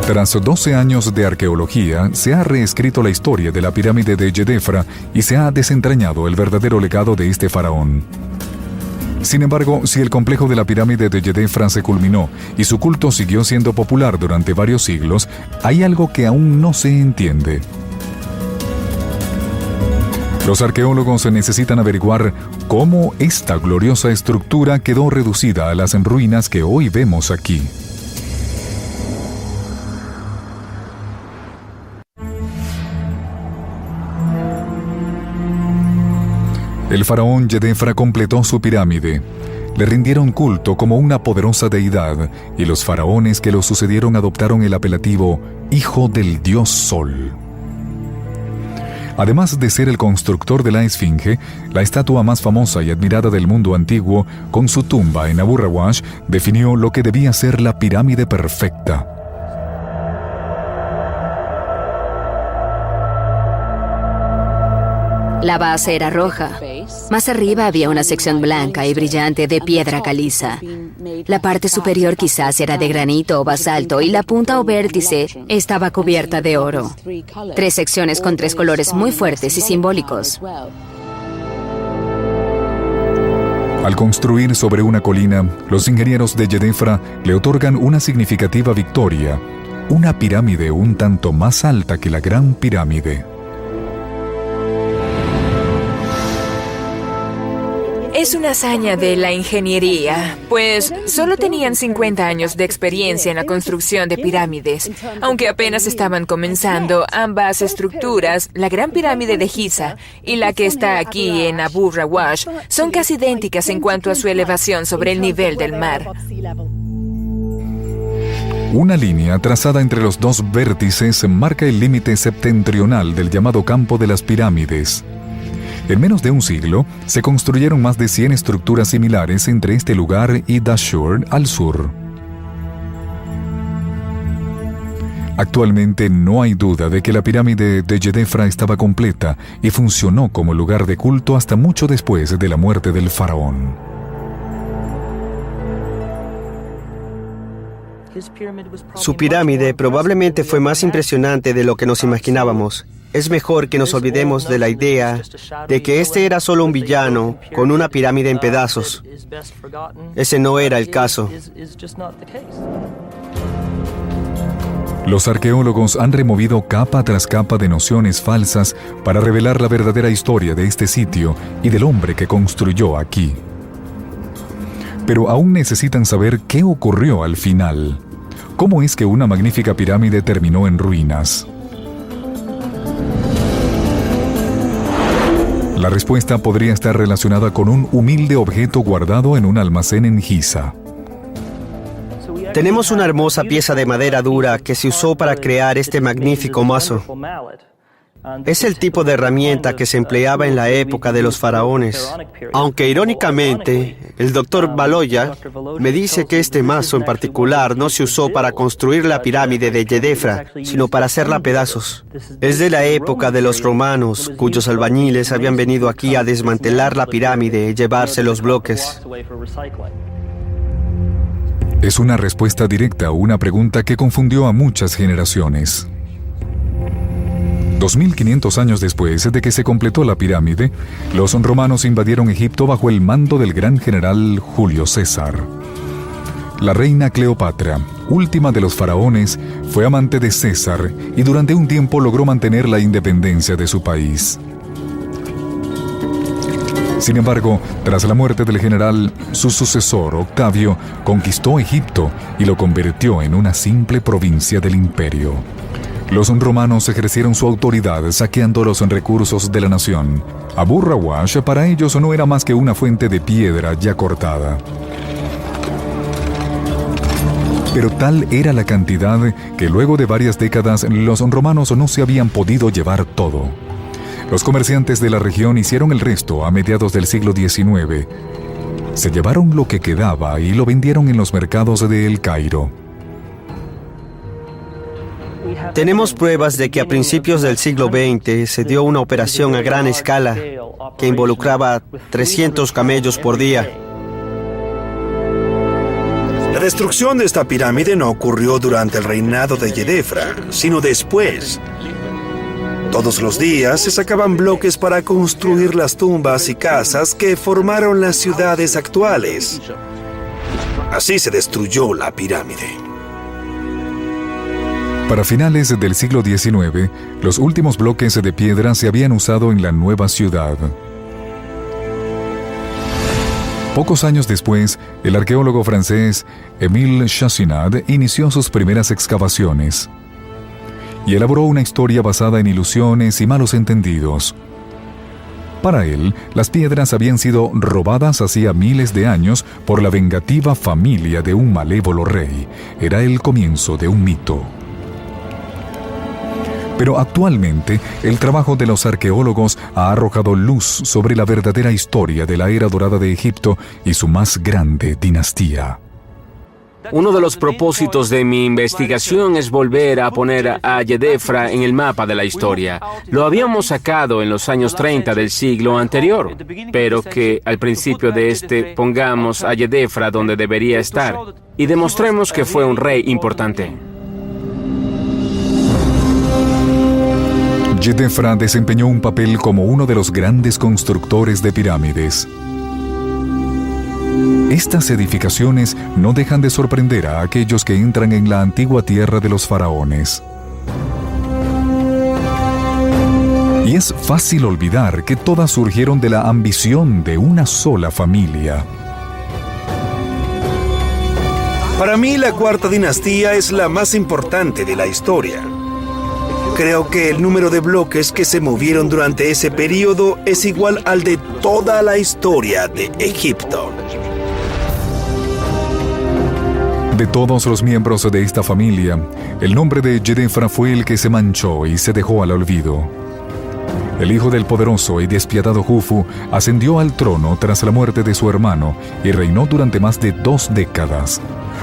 Tras 12 años de arqueología, se ha reescrito la historia de la pirámide de Diedefra y se ha desentrañado el verdadero legado de este faraón. Sin embargo, si el complejo de la pirámide de Diedefra se culminó y su culto siguió siendo popular durante varios siglos, hay algo que aún no se entiende. Los arqueólogos necesitan averiguar cómo esta gloriosa estructura quedó reducida a las ruinas que hoy vemos aquí. El faraón Diedefra completó su pirámide. Le rindieron culto como una poderosa deidad, y los faraones que lo sucedieron adoptaron el apelativo Hijo del Dios Sol. Además de ser el constructor de la Esfinge, la estatua más famosa y admirada del mundo antiguo, con su tumba en Abu Rawash, definió lo que debía ser la pirámide perfecta. La base era roja. Más arriba había una sección blanca y brillante de piedra caliza. La parte superior quizás era de granito o basalto y la punta o vértice estaba cubierta de oro. 3 secciones con 3 colores muy fuertes y simbólicos. Al construir sobre una colina, los ingenieros de Diedefra le otorgan una significativa victoria, una pirámide un tanto más alta que la Gran Pirámide. Es una hazaña de la ingeniería, pues solo tenían 50 años de experiencia en la construcción de pirámides. Aunque apenas estaban comenzando, ambas estructuras, la Gran Pirámide de Giza y la que está aquí en Abu Rawash, son casi idénticas en cuanto a su elevación sobre el nivel del mar. Una línea trazada entre los dos vértices marca el límite septentrional del llamado Campo de las Pirámides. En menos de un siglo, se construyeron más de 100 estructuras similares entre este lugar y Dashur al sur. Actualmente no hay duda de que la pirámide de Djedefra estaba completa y funcionó como lugar de culto hasta mucho después de la muerte del faraón. Su pirámide probablemente fue más impresionante de lo que nos imaginábamos. Es mejor que nos olvidemos de la idea de que este era solo un villano con una pirámide en pedazos. Ese no era el caso. Los arqueólogos han removido capa tras capa de nociones falsas para revelar la verdadera historia de este sitio y del hombre que construyó aquí. Pero aún necesitan saber qué ocurrió al final. ¿Cómo es que una magnífica pirámide terminó en ruinas? La respuesta podría estar relacionada con un humilde objeto guardado en un almacén en Giza. Tenemos una hermosa pieza de madera dura que se usó para crear este magnífico mazo. Es el tipo de herramienta que se empleaba en la época de los faraones. Aunque irónicamente, el Dr. Baloya me dice que este mazo en particular no se usó para construir la pirámide de Djedefra, sino para hacerla a pedazos. Es de la época de los romanos, cuyos albañiles habían venido aquí a desmantelar la pirámide y llevarse los bloques. Es una respuesta directa a una pregunta que confundió a muchas generaciones. 2500 años después de que se completó la pirámide, los romanos invadieron Egipto bajo el mando del gran general Julio César. La reina Cleopatra, última de los faraones, fue amante de César y durante un tiempo logró mantener la independencia de su país. Sin embargo, tras la muerte del general, su sucesor, Octavio, conquistó Egipto y lo convirtió en una simple provincia del imperio. Los romanos ejercieron su autoridad saqueando los recursos de la nación. Abu Rawash para ellos no era más que una fuente de piedra ya cortada. Pero tal era la cantidad que luego de varias décadas los romanos no se habían podido llevar todo. Los comerciantes de la región hicieron el resto a mediados del siglo XIX. Se llevaron lo que quedaba y lo vendieron en los mercados de El Cairo. Tenemos pruebas de que a principios del siglo XX se dio una operación a gran escala que involucraba 300 camellos por día. La destrucción de esta pirámide no ocurrió durante el reinado de Djedefra, sino después. Todos los días se sacaban bloques para construir las tumbas y casas que formaron las ciudades actuales. Así se destruyó la pirámide. Para finales del siglo XIX, los últimos bloques de piedra se habían usado en la nueva ciudad. Pocos años después, el arqueólogo francés Émile Chassinade inició sus primeras excavaciones y elaboró una historia basada en ilusiones y malos entendidos. Para él, las piedras habían sido robadas hacía miles de años por la vengativa familia de un malévolo rey. Era el comienzo de un mito. Pero actualmente, el trabajo de los arqueólogos ha arrojado luz sobre la verdadera historia de la era dorada de Egipto y su más grande dinastía. Uno de los propósitos de mi investigación es volver a poner a Djedefra en el mapa de la historia. Lo habíamos sacado en los años 30 del siglo anterior, pero que al principio de pongamos a Djedefra donde debería estar y demostremos que fue un rey importante. Djedefra desempeñó un papel como uno de los grandes constructores de pirámides. Estas edificaciones no dejan de sorprender a aquellos que entran en la antigua tierra de los faraones. Y Y es fácil olvidar que todas surgieron de la ambición de una sola familia. Para mí, la cuarta dinastía es la más importante de la historia. Creo que el número de bloques que se movieron durante ese periodo es igual al de toda la historia de Egipto. De todos los miembros de esta familia, el nombre de Yedefra fue el que se manchó y se dejó al olvido. El hijo del poderoso y despiadado Jufu ascendió al trono tras la muerte de su hermano y reinó durante más de 2 décadas.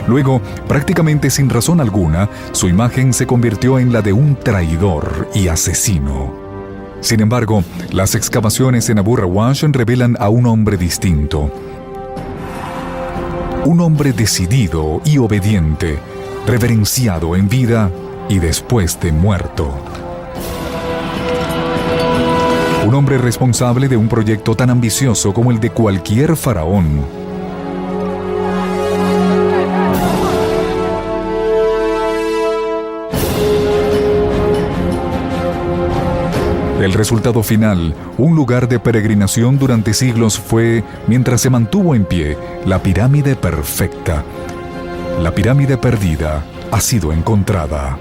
Luego, prácticamente sin razón alguna, su imagen se convirtió en la de un traidor y asesino. Sin embargo, las excavaciones en Abu Rawash revelan a un hombre distinto. Un hombre decidido y obediente, reverenciado en vida y después de muerto. Un hombre responsable de un proyecto tan ambicioso como el de cualquier faraón. El resultado final, un lugar de peregrinación durante siglos, fue, mientras se mantuvo en pie, la pirámide perfecta. La pirámide perdida ha sido encontrada.